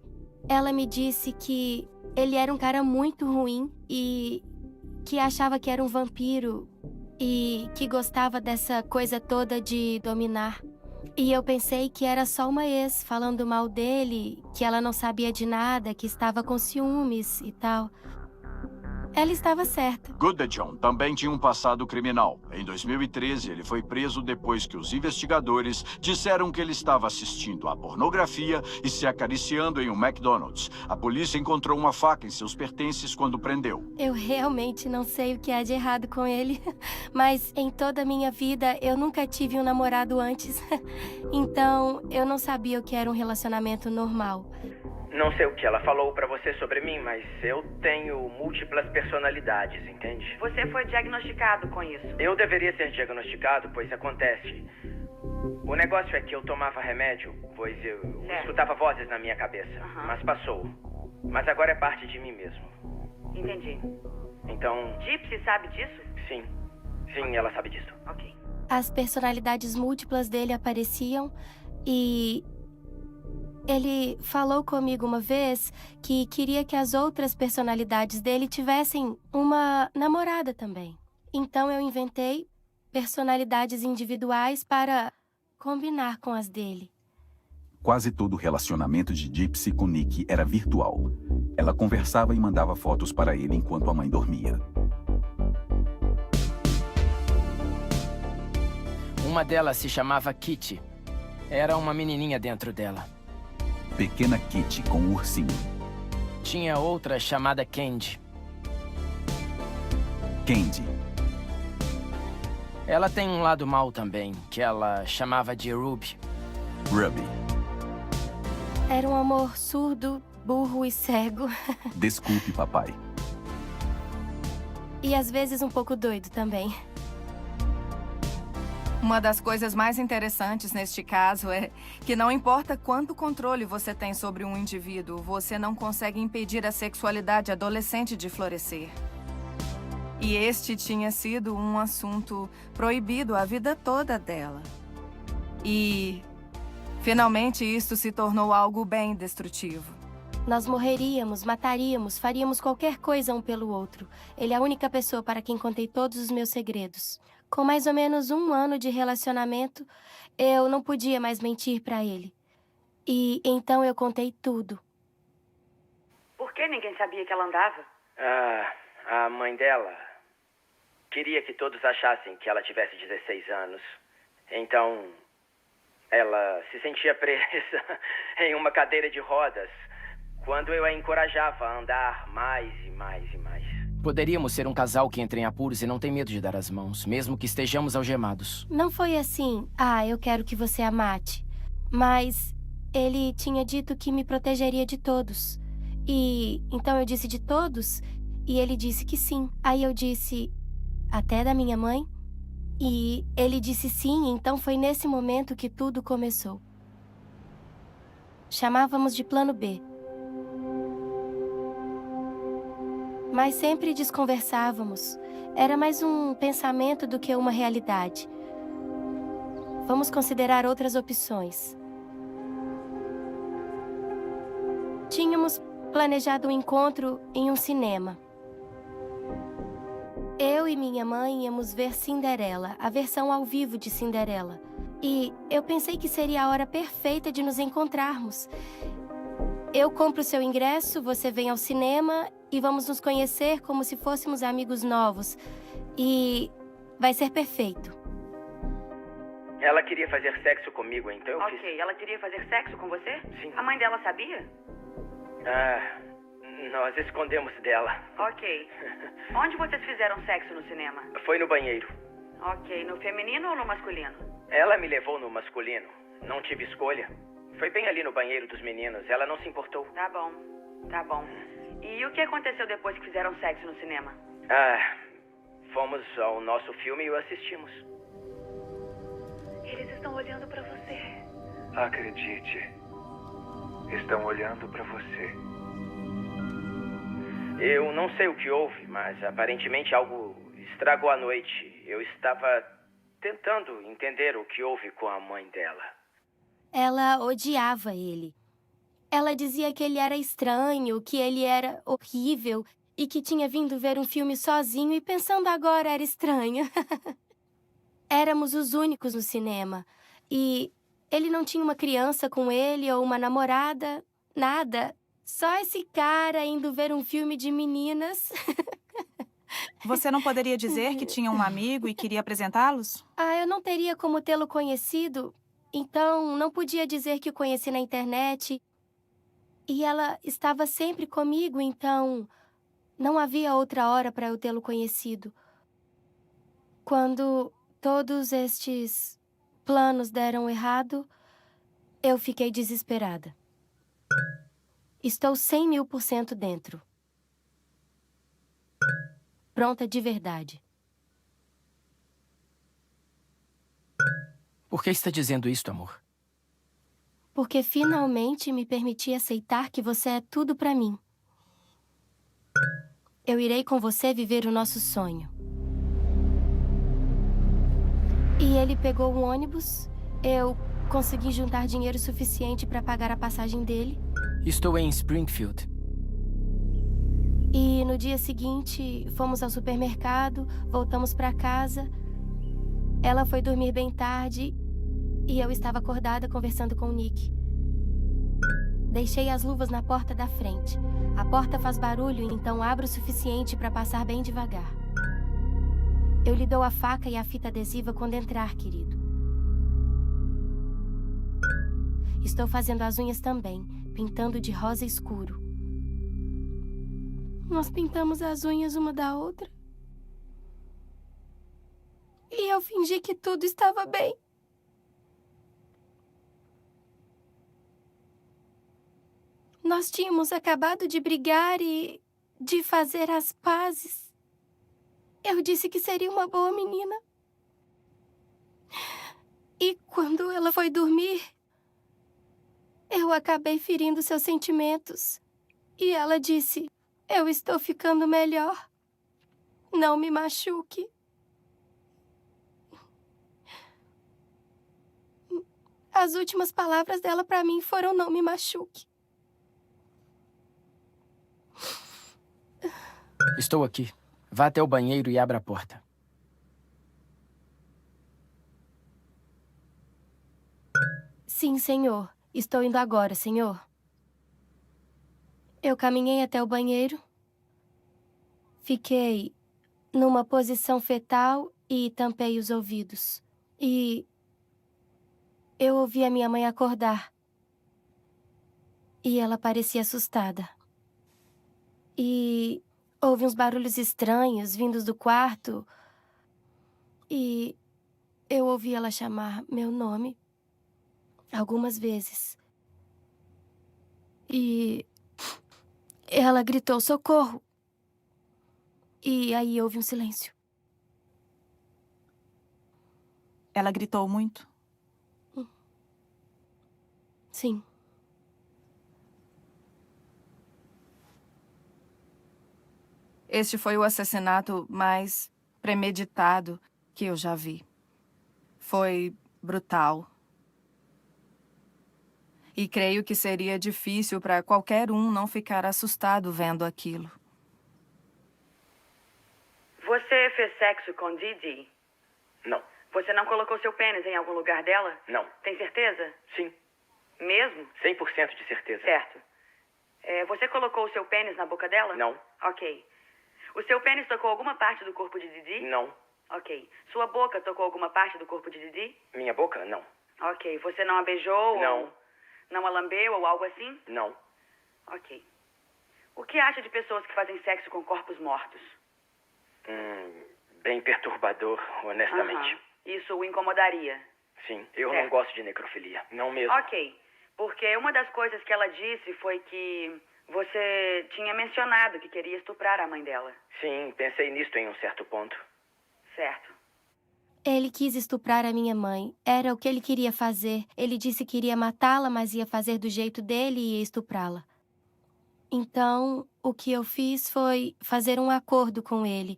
Ela me disse que ele era um cara muito ruim e que achava que era um vampiro e que gostava dessa coisa toda de dominar. E eu pensei que era só uma ex falando mal dele, que ela não sabia de nada, que estava com ciúmes e tal. Ela estava certa. Goodjohn também tinha um passado criminal. Em 2013, ele foi preso depois que os investigadores disseram que ele estava assistindo à pornografia e se acariciando em um McDonald's. A polícia encontrou uma faca em seus pertences quando prendeu. Eu realmente não sei o que há de errado com ele, mas em toda a minha vida eu nunca tive um namorado antes. Então, eu não sabia o que era um relacionamento normal. Não sei o que ela falou pra você sobre mim, mas eu tenho múltiplas personalidades, entende? Você foi diagnosticado com isso. Eu deveria ser diagnosticado, pois acontece. O negócio é que eu tomava remédio, pois eu escutava vozes na minha cabeça. Mas passou. Mas agora é parte de mim mesmo. Entendi. Então... Gypsy sabe disso? Sim. Sim, ela sabe disso. Ok. As personalidades múltiplas dele apareciam e... ele falou comigo uma vez que queria que as outras personalidades dele tivessem uma namorada também. Então eu inventei personalidades individuais para combinar com as dele. Quase todo o relacionamento de Gypsy com Nick era virtual. Ela conversava e mandava fotos para ele enquanto a mãe dormia. Uma delas se chamava Kitty. Era uma menininha dentro dela. Pequena Kitty com um ursinho. Tinha outra chamada Candy. Candy. Ela tem um lado mau também, que ela chamava de Ruby. Ruby. Era um amor surdo, burro e cego. Desculpe, papai. E às vezes um pouco doido também. Uma das coisas mais interessantes neste caso é que não importa quanto controle você tem sobre um indivíduo, você não consegue impedir a sexualidade adolescente de florescer. E este tinha sido um assunto proibido a vida toda dela. E, finalmente, isso se tornou algo bem destrutivo. Nós morreríamos, mataríamos, faríamos qualquer coisa um pelo outro. Ele é a única pessoa para quem contei todos os meus segredos. Com mais ou menos 1 ano de relacionamento, eu não podia mais mentir para ele. E então eu contei tudo. Por que ninguém sabia que ela andava? A mãe dela queria que todos achassem que ela tivesse 16 anos. Então, ela se sentia presa em uma cadeira de rodas quando eu a encorajava a andar mais e mais e mais. Poderíamos ser um casal que entra em apuros e não tem medo de dar as mãos, mesmo que estejamos algemados. Não foi assim, eu quero que você a mate. Mas ele tinha dito que me protegeria de todos. E então eu disse de todos, e ele disse que sim. Aí eu disse, até da minha mãe? E ele disse sim, então foi nesse momento que tudo começou. Chamávamos de Plano B. Mas sempre desconversávamos. Era mais um pensamento do que uma realidade. Vamos considerar outras opções. Tínhamos planejado um encontro em um cinema. Eu e minha mãe íamos ver Cinderela, a versão ao vivo de Cinderela. E eu pensei que seria a hora perfeita de nos encontrarmos. Eu compro seu ingresso, você vem ao cinema e vamos nos conhecer como se fôssemos amigos novos. E vai ser perfeito. Ela queria fazer sexo comigo, então eu fiz... Ok, ela queria fazer sexo com você? Sim. A mãe dela sabia? Nós escondemos dela. Ok. Onde vocês fizeram sexo no cinema? Foi no banheiro. Ok, no feminino ou no masculino? Ela me levou no masculino. Não tive escolha. Foi bem ali no banheiro dos meninos. Ela não se importou. Tá bom, tá bom. E o que aconteceu depois que fizeram sexo no cinema? Fomos ao nosso filme e o assistimos. Eles estão olhando pra você. Acredite. Estão olhando pra você. Eu não sei o que houve, mas aparentemente algo estragou a noite. Eu estava tentando entender o que houve com a mãe dela. Ela odiava ele. Ela dizia que ele era estranho, que ele era horrível e que tinha vindo ver um filme sozinho e pensando agora era estranho. Éramos os únicos no cinema. E ele não tinha uma criança com ele ou uma namorada, nada. Só esse cara indo ver um filme de meninas. Você não poderia dizer que tinha um amigo e queria apresentá-los? Eu não teria como tê-lo conhecido. Então, não podia dizer que o conheci na internet. E ela estava sempre comigo, então não havia outra hora para eu tê-lo conhecido. Quando todos estes planos deram errado, eu fiquei desesperada. Estou 100.000% dentro. Pronta de verdade. Por que está dizendo isto, amor? Porque finalmente me permiti aceitar que você é tudo para mim. Eu irei com você viver o nosso sonho. E ele pegou um ônibus. Eu consegui juntar dinheiro suficiente para pagar a passagem dele. Estou em Springfield. E no dia seguinte, fomos ao supermercado, voltamos para casa. Ela foi dormir bem tarde e eu estava acordada conversando com o Nick. Deixei as luvas na porta da frente. A porta faz barulho, então abro o suficiente para passar bem devagar. Eu lhe dou a faca e a fita adesiva quando entrar, querido. Estou fazendo as unhas também, pintando de rosa escuro. Nós pintamos as unhas uma da outra. E eu fingi que tudo estava bem. Nós tínhamos acabado de brigar e de fazer as pazes. Eu disse que seria uma boa menina. E quando ela foi dormir, eu acabei ferindo seus sentimentos. E ela disse: eu estou ficando melhor. Não me machuque. As últimas palavras dela para mim foram: não me machuque. Estou aqui. Vá até o banheiro e abra a porta. Sim, senhor. Estou indo agora, senhor. Eu caminhei até o banheiro. Fiquei numa posição fetal e tampei os ouvidos. E eu ouvi a minha mãe acordar. E ela parecia assustada. E houve uns barulhos estranhos vindos do quarto. E eu ouvi ela chamar meu nome algumas vezes. E ela gritou: socorro! E aí houve um silêncio. Ela gritou muito? Sim. Este foi o assassinato mais premeditado que eu já vi. Foi brutal. E creio que seria difícil para qualquer um não ficar assustado vendo aquilo. Você fez sexo com Didi? Não. Você não colocou seu pênis em algum lugar dela? Não. Tem certeza? Sim. Mesmo? 100% de certeza. Certo. Você colocou o seu pênis na boca dela? Não. Ok. O seu pênis tocou alguma parte do corpo de Didi? Não. Ok. Sua boca tocou alguma parte do corpo de Didi? Minha boca? Não. Ok. Você não a beijou? Não. Ou não a lambeu ou algo assim? Não. Ok. O que acha de pessoas que fazem sexo com corpos mortos? Bem perturbador, honestamente. Isso o incomodaria? Sim, eu Certo. não gosto de necrofilia. Não mesmo. Ok. Porque uma das coisas que ela disse foi que você tinha mencionado que queria estuprar a mãe dela. Sim, pensei nisto em um certo ponto. Certo. Ele quis estuprar a minha mãe. Era o que ele queria fazer. Ele disse que iria matá-la, mas ia fazer do jeito dele e ia estuprá-la. Então, o que eu fiz foi fazer um acordo com ele.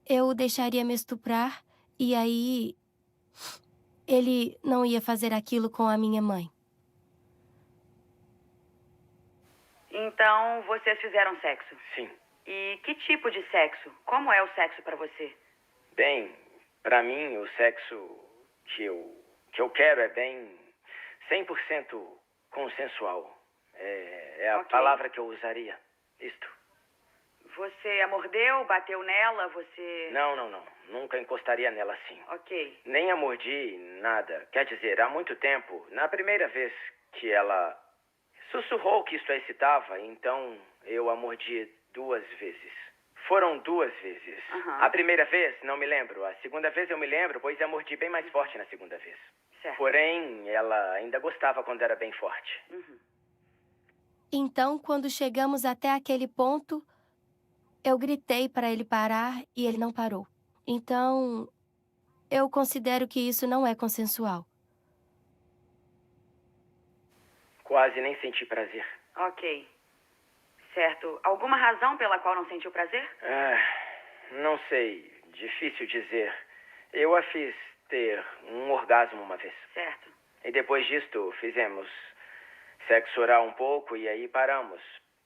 Eu o deixaria me estuprar e aí ele não ia fazer aquilo com a minha mãe. Então, vocês fizeram sexo? Sim. E que tipo de sexo? Como é o sexo pra você? Bem, pra mim, o sexo que eu quero é bem 100% consensual. É a palavra que eu usaria. Isto. Você a mordeu, bateu nela, você... Não. Nunca encostaria nela assim. Ok. Nem a mordi, nada. Quer dizer, há muito tempo, na primeira vez que ela sussurrou que isto a excitava, então eu a mordi 2 vezes. Foram 2 vezes. A primeira vez, não me lembro. A segunda vez eu me lembro, pois a mordi bem mais forte na segunda vez. Certo. Porém, ela ainda gostava quando era bem forte. Então, quando chegamos até aquele ponto, eu gritei para ele parar e ele não parou. Então, eu considero que isso não é consensual. Quase nem senti prazer. Ok. Certo. Alguma razão pela qual não sentiu prazer? Não sei. Difícil dizer. Eu a fiz ter um orgasmo uma vez. Certo. E depois disto, fizemos sexo oral um pouco e aí paramos.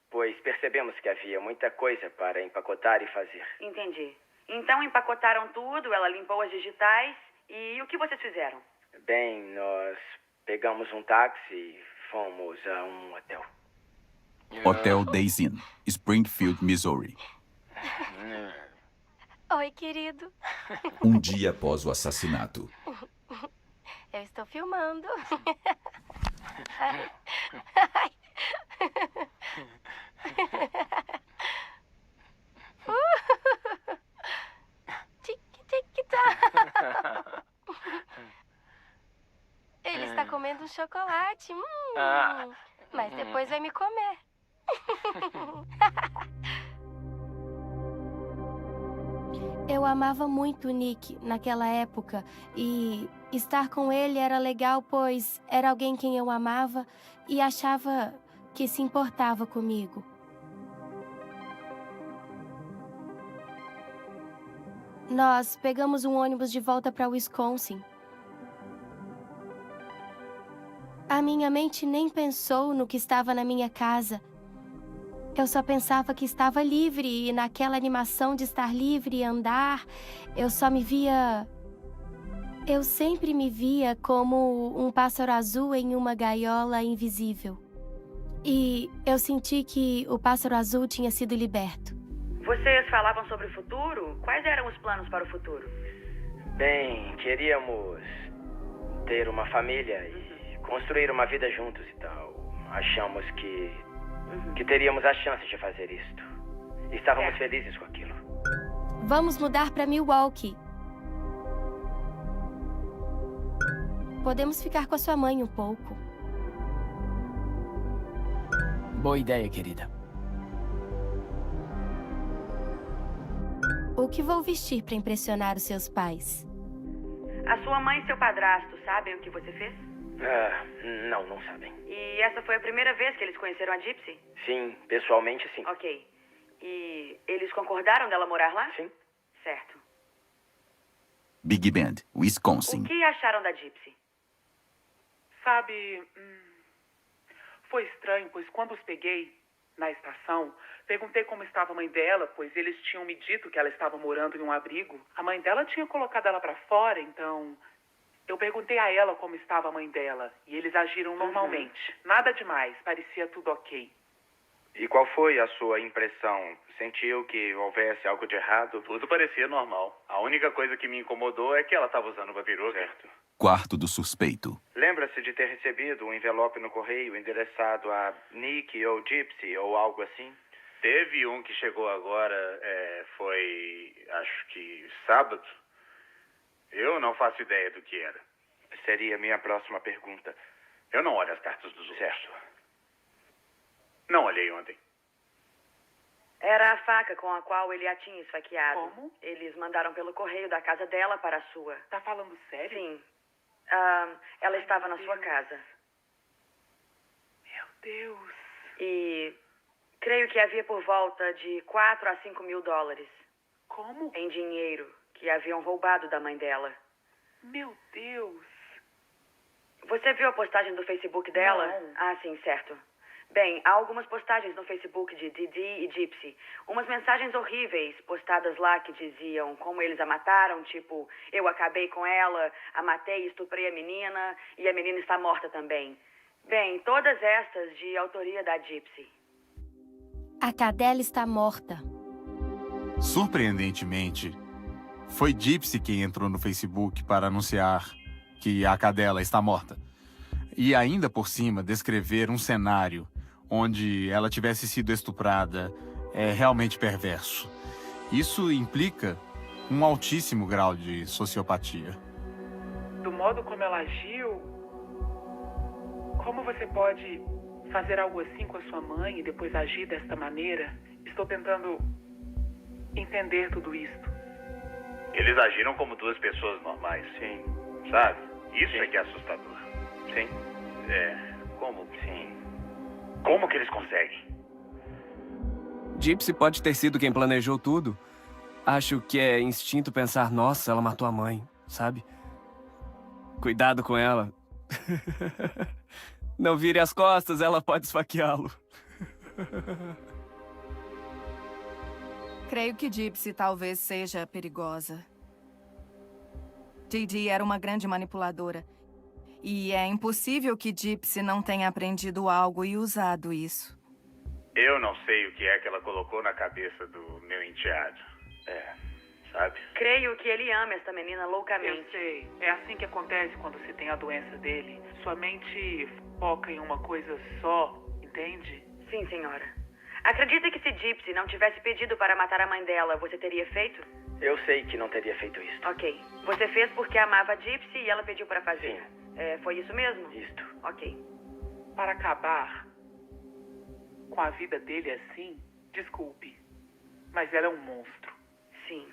Pois percebemos que havia muita coisa para empacotar e fazer. Entendi. Então empacotaram tudo, ela limpou as digitais e o que vocês fizeram? Bem, nós pegamos um táxi e fomos a um hotel. Hotel Days Inn, Springfield, Missouri. Oi, querido. Um dia após o assassinato. Eu estou filmando. Tic-tic-tá. Ele está comendo um chocolate. Mas depois vai me comer. Eu amava muito o Nick naquela época e estar com ele era legal, pois era alguém quem eu amava e achava que se importava comigo. Nós pegamos um ônibus de volta para Wisconsin. A minha mente nem pensou no que estava na minha casa. Eu só pensava que estava livre e naquela animação de estar livre e andar, eu só me via... Eu sempre me via como um pássaro azul em uma gaiola invisível. E eu senti que o pássaro azul tinha sido liberto. Vocês falavam sobre o futuro? Quais eram os planos para o futuro? Bem, queríamos ter uma família e construir uma vida juntos e tal. Achamos que teríamos a chance de fazer isto. Estávamos felizes com aquilo. Vamos mudar para Milwaukee. Podemos ficar com a sua mãe um pouco. Boa ideia, querida. O que vou vestir para impressionar os seus pais? A sua mãe e seu padrasto sabem o que você fez? Não sabem. E essa foi a primeira vez que eles conheceram a Gypsy? Sim, pessoalmente sim. Ok. E eles concordaram dela morar lá? Sim. Certo. Big Bend, Wisconsin. O que acharam da Gypsy? Sabe, foi estranho, pois quando os peguei na estação, perguntei como estava a mãe dela, pois eles tinham me dito que ela estava morando em um abrigo. A mãe dela tinha colocado ela para fora, então eu perguntei a ela como estava a mãe dela e eles agiram normalmente. Nada demais, parecia tudo ok. E qual foi a sua impressão? Sentiu que houvesse algo de errado? Tudo parecia normal. A única coisa que me incomodou é que ela estava usando uma peruca. Certo. Quarto do suspeito. Lembra-se de ter recebido um envelope no correio endereçado a Nick ou Gypsy ou algo assim? Teve um que chegou agora, foi, acho que sábado. Eu não faço ideia do que era. Seria a minha próxima pergunta. Eu não olho as cartas dos outros. Certo. Não olhei ontem. Era a faca com a qual ele a tinha esfaqueado. Como? Eles mandaram pelo correio da casa dela para a sua. Tá falando sério? Sim. Ela estava na sua casa. Meu Deus. E creio que havia por volta de 4 a 5 mil dólares. Como? Em dinheiro que haviam roubado da mãe dela. Meu Deus. Você viu a postagem do Facebook dela? Não. Ah, sim, certo. Bem, há algumas postagens no Facebook de Didi e Gypsy. Umas mensagens horríveis postadas lá que diziam como eles a mataram, tipo, eu acabei com ela, a matei e estuprei a menina, e a menina está morta também. Bem, todas estas de autoria da Gypsy. A cadela está morta. Surpreendentemente, foi Gypsy quem entrou no Facebook para anunciar que a cadela está morta. E ainda por cima, descrever um cenário onde ela tivesse sido estuprada é realmente perverso. Isso implica um altíssimo grau de sociopatia. Do modo como ela agiu, como você pode fazer algo assim com a sua mãe e depois agir desta maneira? Estou tentando entender tudo isto. Eles agiram como duas pessoas normais. Sim. Sabe? Isso Sim. é que é assustador. Sim. Como? Sim. Como que eles conseguem? Gypsy pode ter sido quem planejou tudo. Acho que é instinto pensar, nossa, ela matou a mãe, sabe? Cuidado com ela. Não vire as costas, ela pode esfaqueá-lo. Creio que Gypsy talvez seja perigosa. Didi era uma grande manipuladora. E é impossível que Gypsy não tenha aprendido algo e usado isso. Eu não sei o que é que ela colocou na cabeça do meu enteado. Sabe? Creio que ele ama esta menina loucamente. Eu sei. É assim que acontece quando se tem a doença dele. Sua mente foca em uma coisa só, entende? Sim, senhora. Acredita que se Gypsy não tivesse pedido para matar a mãe dela, você teria feito? Eu sei que não teria feito isso. Ok. Você fez porque amava a Gypsy e ela pediu para fazer. Sim. Foi isso mesmo? Isto. Ok. Para acabar com a vida dele assim, desculpe, mas ela é um monstro. Sim.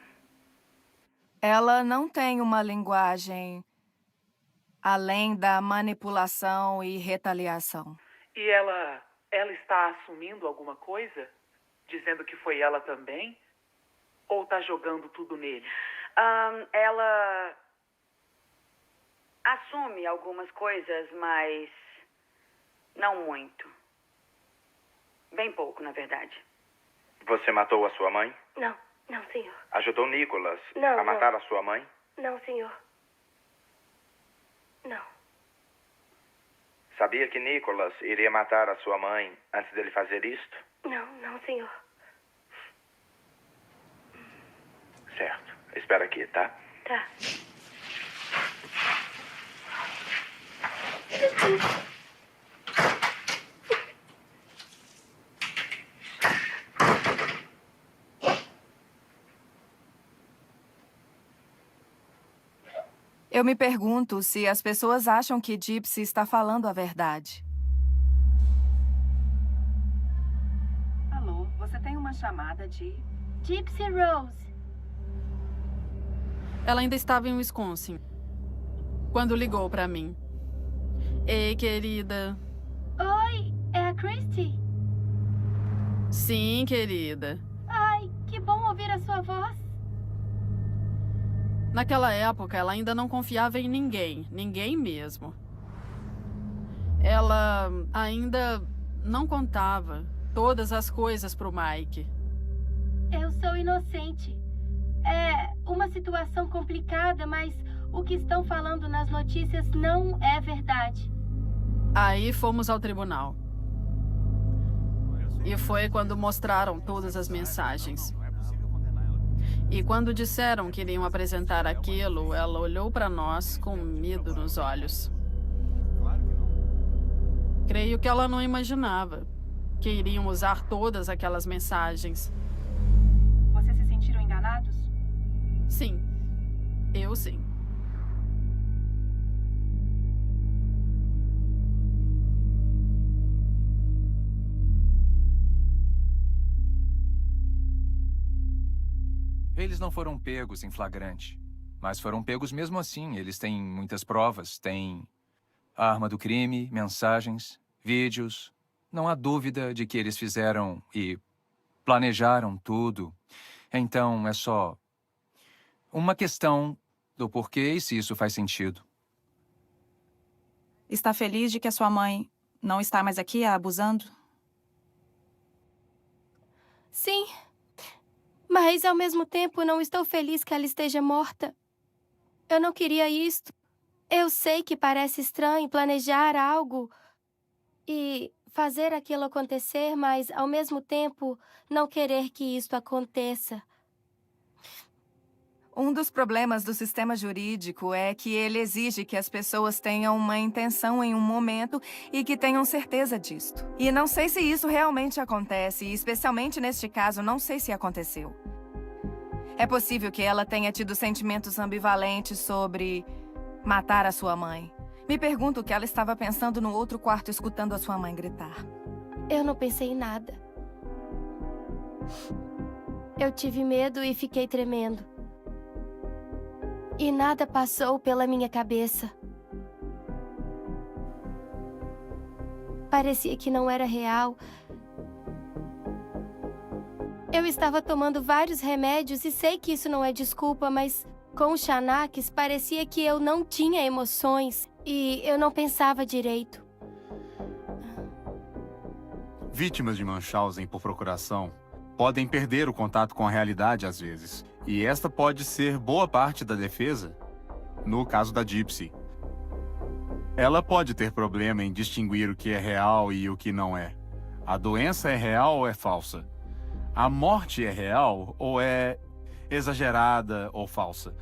Ela não tem uma linguagem além da manipulação e retaliação. E ela está assumindo alguma coisa? Dizendo que foi ela também? Ou tá jogando tudo nele? Ela assume algumas coisas, mas não muito. Bem pouco, na verdade. Você matou a sua mãe? Não, não, senhor. Ajudou Nicholas Não, a matar a sua mãe? Não, senhor. Não. Sabia que Nicholas iria matar a sua mãe antes dele fazer isto? Não, não, senhor. Certo. Espera aqui, tá? Tá. Eu me pergunto se as pessoas acham que Gypsy está falando a verdade. Alô, você tem uma chamada de... Gypsy Rose. Ela ainda estava em Wisconsin quando ligou pra mim. Ei, querida. Oi, é a Christy? Sim, querida. Ai, que bom ouvir a sua voz. Naquela época, ela ainda não confiava em ninguém. Ninguém mesmo. Ela ainda não contava todas as coisas pro Mike. Eu sou inocente. É uma situação complicada, mas o que estão falando nas notícias não é verdade. Aí fomos ao tribunal. E foi quando mostraram todas as mensagens. E quando disseram que iriam apresentar aquilo, ela olhou para nós com medo nos olhos. Creio que ela não imaginava que iriam usar todas aquelas mensagens. Vocês se sentiram enganados? Sim. Eu sim. Eles não foram pegos em flagrante, mas foram pegos mesmo assim. Eles têm muitas provas, têm a arma do crime, mensagens, vídeos. Não há dúvida de que eles fizeram e planejaram tudo. Então, é só uma questão do porquê e se isso faz sentido. Está feliz de que a sua mãe não está mais aqui a abusando? Sim. Mas, ao mesmo tempo, não estou feliz que ela esteja morta. Eu não queria isto. Eu sei que parece estranho planejar algo e fazer aquilo acontecer, mas, ao mesmo tempo, não querer que isto aconteça. Um dos problemas do sistema jurídico é que ele exige que as pessoas tenham uma intenção em um momento e que tenham certeza disto. E não sei se isso realmente acontece, e especialmente neste caso, não sei se aconteceu. É possível que ela tenha tido sentimentos ambivalentes sobre matar a sua mãe. Me pergunto o que ela estava pensando no outro quarto escutando a sua mãe gritar. Eu não pensei em nada. Eu tive medo e fiquei tremendo. E nada passou pela minha cabeça. Parecia que não era real. Eu estava tomando vários remédios e sei que isso não é desculpa, mas com o Xanax parecia que eu não tinha emoções e eu não pensava direito. Vítimas de Munchausen por procuração podem perder o contato com a realidade às vezes. E esta pode ser boa parte da defesa, no caso da Gypsy. Ela pode ter problema em distinguir o que é real e o que não é. A doença é real ou é falsa? A morte é real ou é exagerada ou falsa?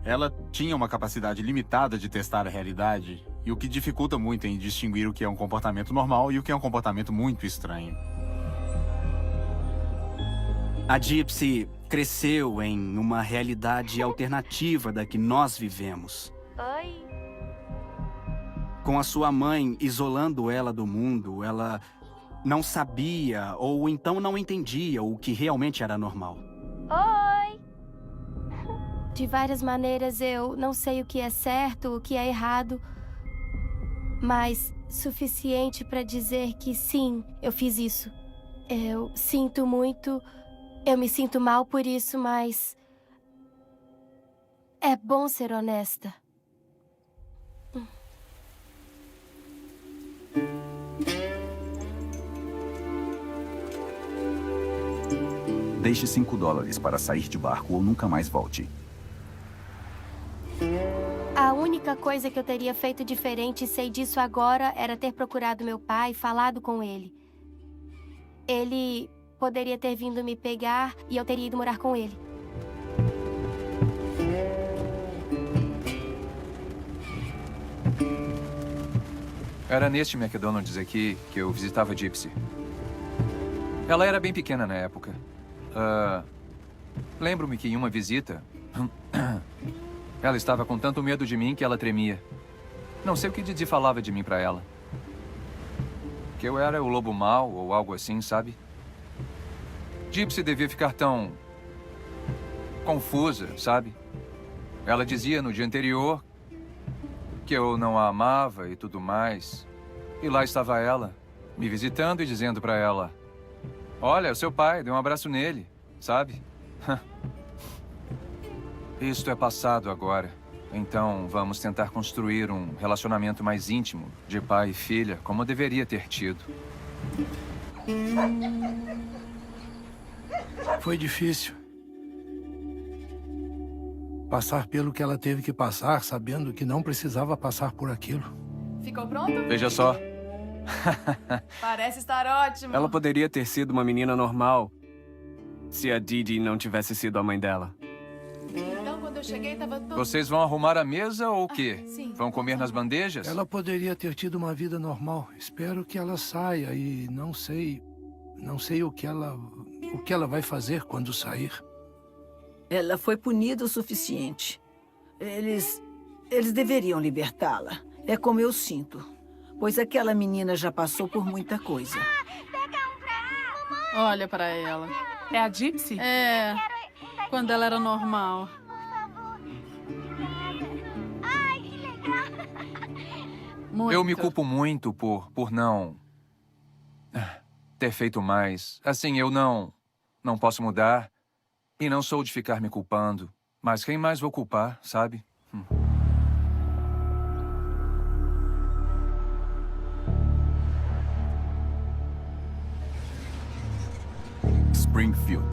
Ela tinha uma capacidade limitada de testar a realidade, e o que dificulta muito em distinguir o que é um comportamento normal e o que é um comportamento muito estranho. A Gypsy cresceu em uma realidade alternativa da que nós vivemos. Oi. Com a sua mãe isolando ela do mundo, ela não sabia ou então não entendia o que realmente era normal. Oi. De várias maneiras, eu não sei o que é certo, o que é errado, mas suficiente para dizer que sim, eu fiz isso. Eu sinto muito. Eu me sinto mal por isso, mas é bom ser honesta. Deixe $5 para sair de barco ou nunca mais volte. A única coisa que eu teria feito diferente, e sei disso agora, era ter procurado meu pai e falado com ele. Ele poderia ter vindo me pegar e eu teria ido morar com ele. Era neste McDonald's aqui que eu visitava a Gypsy. Ela era bem pequena na época. Lembro-me que em uma visita, ela estava com tanto medo de mim que ela tremia. Não sei o que Didi falava de mim pra ela. Que eu era o lobo mau ou algo assim, sabe? Gypsy devia ficar tão confusa, sabe? Ela dizia no dia anterior que eu não a amava e tudo mais. E lá estava ela, me visitando e dizendo pra ela: olha, o seu pai, dê um abraço nele, sabe? Isto é passado agora. Então, vamos tentar construir um relacionamento mais íntimo, de pai e filha, como eu deveria ter tido. Foi difícil. Passar pelo que ela teve que passar, sabendo que não precisava passar por aquilo. Ficou pronto? Veja só. Parece estar ótimo. Ela poderia ter sido uma menina normal se a Didi não tivesse sido a mãe dela. Então, quando eu cheguei, tava todo... Vocês vão arrumar a mesa ou o quê? sim. Vão comer nas bandejas? Ela poderia ter tido uma vida normal. Espero que ela saia e não sei o que ela vai fazer quando sair. Ela foi punida o suficiente. Eles deveriam libertá-la. É como eu sinto. Pois aquela menina já passou por muita coisa. Olha pra ela. É a Gypsy? É, quando ela era normal. Muito. Eu me culpo muito por não ter feito mais. Assim, eu não posso mudar e não sou de ficar me culpando. Mas quem mais vou culpar, sabe? Springfield,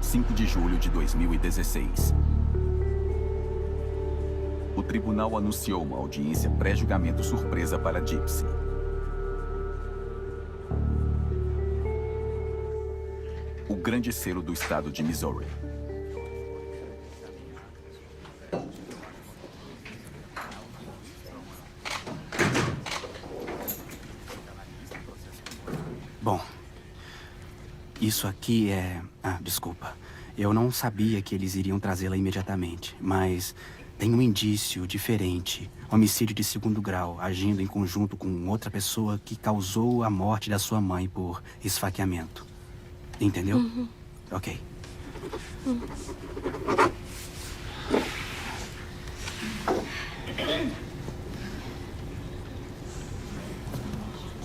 5 de julho de 2016. O tribunal anunciou uma audiência pré-julgamento surpresa para Gypsy. O grande selo do estado de Missouri. Bom, isso aqui é... desculpa. Eu não sabia que eles iriam trazê-la imediatamente, mas tem um indício diferente. Homicídio de 2º grau, agindo em conjunto com outra pessoa que causou a morte da sua mãe por esfaqueamento. Entendeu? Uhum. Ok.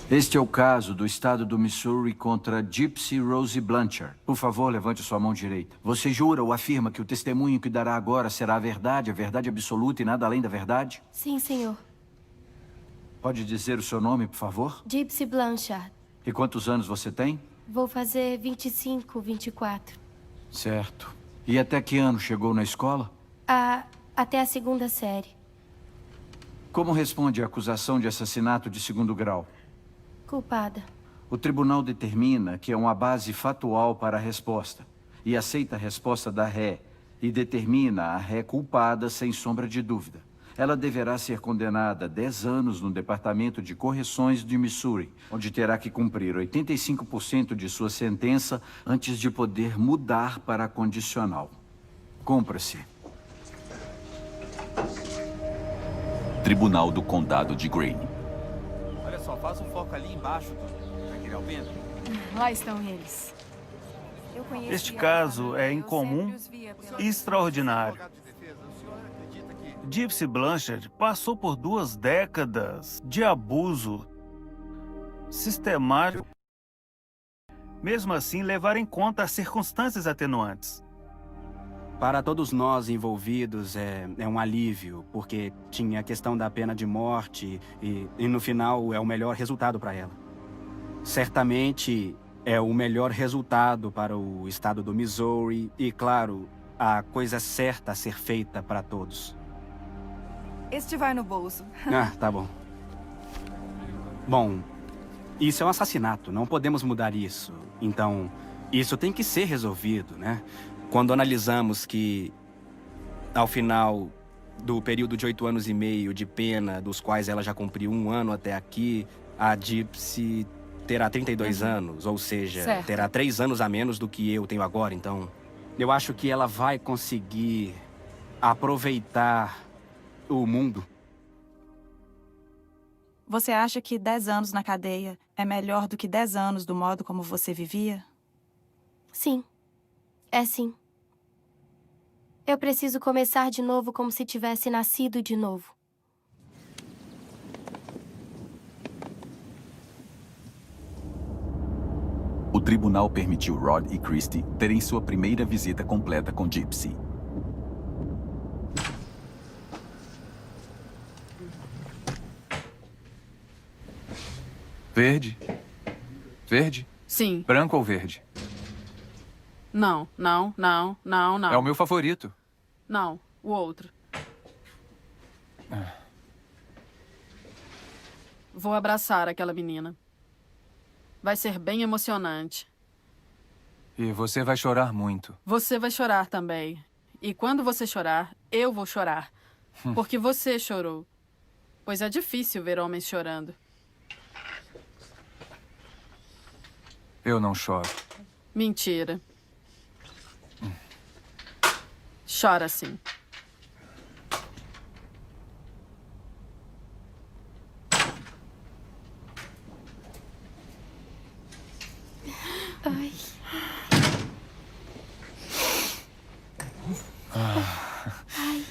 Este é o caso do estado do Missouri contra Gypsy Rose Blanchard. Por favor, levante sua mão direita. Você jura ou afirma que o testemunho que dará agora será a verdade absoluta e nada além da verdade? Sim, senhor. Pode dizer o seu nome, por favor? Gypsy Blanchard. E quantos anos você tem? Vou fazer 25, 24. Certo. E até que ano chegou na escola? Até a 2ª série. Como responde à acusação de assassinato de 2º grau? Culpada. O tribunal determina que é uma base fatual para a resposta e aceita a resposta da ré e determina a ré culpada sem sombra de dúvida. Ela deverá ser condenada a 10 anos no Departamento de Correções de Missouri, onde terá que cumprir 85% de sua sentença antes de poder mudar para a condicional. Cumpra-se. Tribunal do Condado de Greene. Olha só, faz um foco ali embaixo. Vai querer aumento? Lá estão eles. Este caso é incomum e extraordinário. Gypsy Blanchard passou por 2 décadas de abuso sistemático. Mesmo assim, levar em conta as circunstâncias atenuantes. Para todos nós envolvidos, é um alívio, porque tinha a questão da pena de morte e no final é o melhor resultado para ela. Certamente é o melhor resultado para o estado do Missouri e, claro, a coisa certa a ser feita para todos. Este vai no bolso. Tá bom. Bom, isso é um assassinato, não podemos mudar isso. Então, isso tem que ser resolvido, né? Quando analisamos que, ao final do período de 8 anos e meio de pena, dos quais ela já cumpriu 1 ano até aqui, a Gypsy terá 32 anos, ou seja, Certo. terá 3 anos a menos do que eu tenho agora. Então, eu acho que ela vai conseguir aproveitar o mundo. Você acha que 10 anos na cadeia é melhor do que 10 anos do modo como você vivia? Sim. É sim. Eu preciso começar de novo como se tivesse nascido de novo. O tribunal permitiu Rod e Christy terem sua primeira visita completa com Gypsy. Verde? Verde? Sim. Branco ou verde? Não, não, não, não, não. É o meu favorito. Não, o outro. Vou abraçar aquela menina. Vai ser bem emocionante. E você vai chorar muito. Você vai chorar também. E quando você chorar, eu vou chorar. Porque você chorou. Pois é difícil ver homens chorando. Eu não choro. Mentira. Chora sim. Ai. Ai.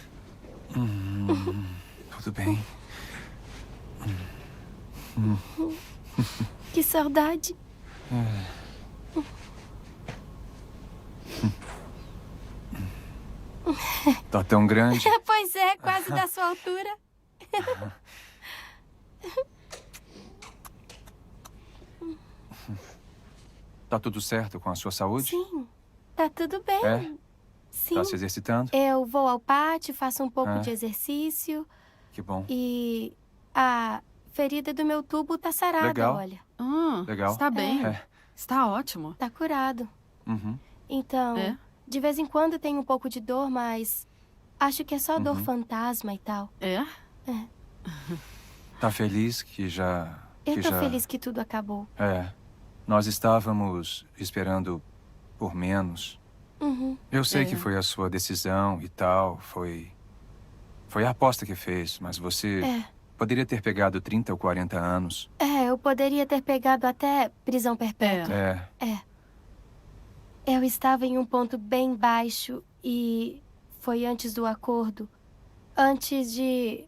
Tudo bem. Que saudade. Tá tão grande. Pois é, quase da sua altura. Tá tudo certo com a sua saúde? Sim, tá tudo bem. É? Sim. Tá se exercitando? Eu vou ao pátio, faço um pouco É. de exercício. Que bom. E a ferida do meu tubo tá sarada, Legal. olha. Legal. Está bem. É. Está ótimo. Tá curado. Uhum. Então, É? de vez em quando tem um pouco de dor, mas acho que é só dor Uhum. fantasma e tal. É? É. Tá feliz que já... Eu que tô já... feliz que tudo acabou. É. Nós estávamos esperando por menos. Uhum. Eu sei É. que foi a sua decisão e tal. Foi a aposta que fez, mas você É. poderia ter pegado 30 ou 40 anos. É, eu poderia ter pegado até prisão perpétua. É. Eu estava em um ponto bem baixo e foi antes do acordo. Antes de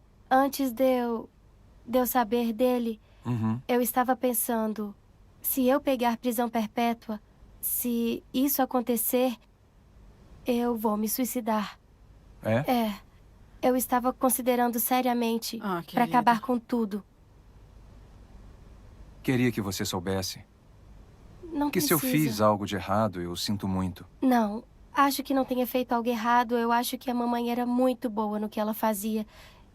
eu saber dele, Uhum. eu estava pensando, se eu pegar prisão perpétua, se isso acontecer, eu vou me suicidar. É? Eu estava considerando seriamente para querida. acabar com tudo. Queria que você soubesse Não que se eu precisa. fiz algo de errado, eu sinto muito. Não, acho que não tenha feito algo errado. Eu acho que a mamãe era muito boa no que ela fazia.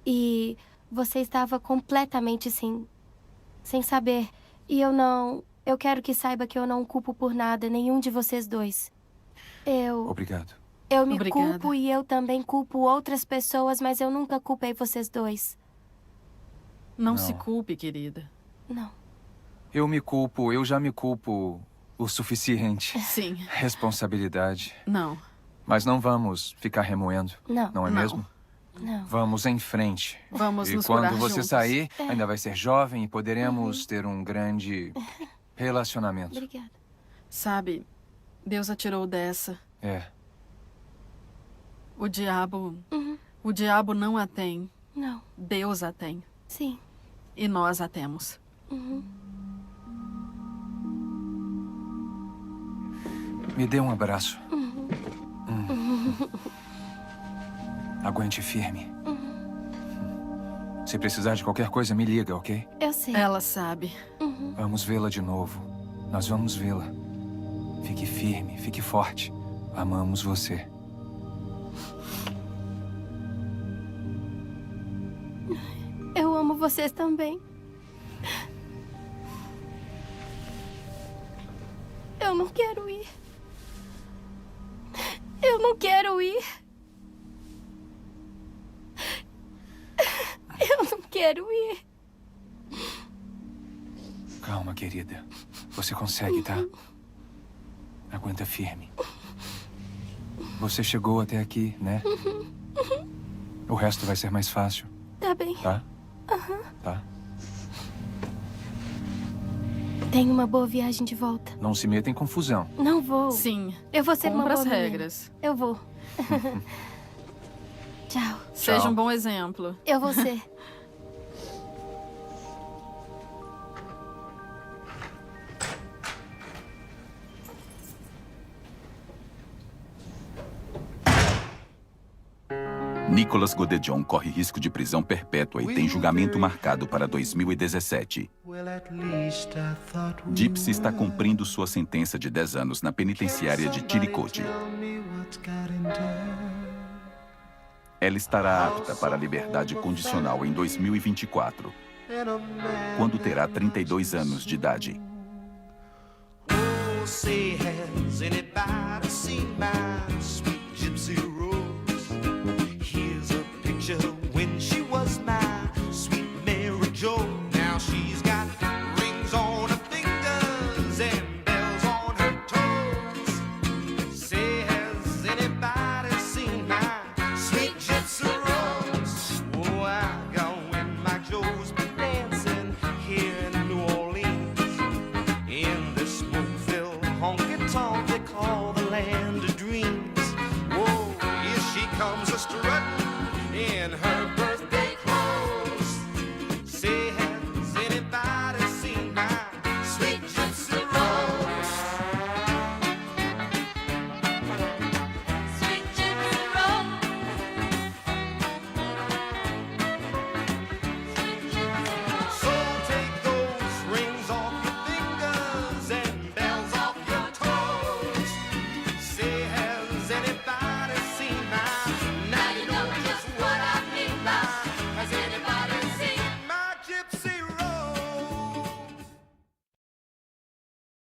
E você estava completamente sem saber. E eu quero que saiba que eu não culpo por nada nenhum de vocês dois. Obrigado. Eu me Obrigada. culpo e eu também culpo outras pessoas, mas eu nunca culpei vocês dois. Não se culpe, querida. Não. Eu já me culpo o suficiente. Sim. Responsabilidade. Não. Mas não vamos ficar remoendo. Não. Não é Não. mesmo? Não. Vamos em frente. Vamos E nos quando curar você juntos. sair, É. ainda vai ser jovem e poderemos ter um grande relacionamento. Obrigada. Sabe, Deus atirou dessa. É. O diabo... Uhum. O diabo não a tem. Não. Deus a tem. Sim. E nós a temos. Uhum. Me dê um abraço. Uhum. Aguente firme. Se precisar de qualquer coisa, me liga, ok? Eu sei. Ela sabe. Uhum. Vamos vê-la de novo. Nós vamos vê-la. Fique firme, fique forte. Amamos você. Eu amo vocês também. Eu não quero ir. Eu não quero ir. Eu não quero ir. Calma, querida. Você consegue, tá? Aguenta firme. Você chegou até aqui, né? O resto vai ser mais fácil, Tá bem. tá? Aham. Tá? Tenha uma boa viagem de volta. Não se meta em confusão. Não vou. Sim. Eu vou ser uma Cumpra boa as menina. regras. Eu vou. Tchau. Seja um bom exemplo. Eu vou ser. Nicholas Godejohn corre risco de prisão perpétua e tem julgamento marcado para 2017. Gypsy está cumprindo sua sentença de 10 anos na penitenciária de Chillicothe. Ela estará apta para a liberdade condicional em 2024, quando terá 32 anos de idade. Say, has anybody seen my sweet Gypsy Rose?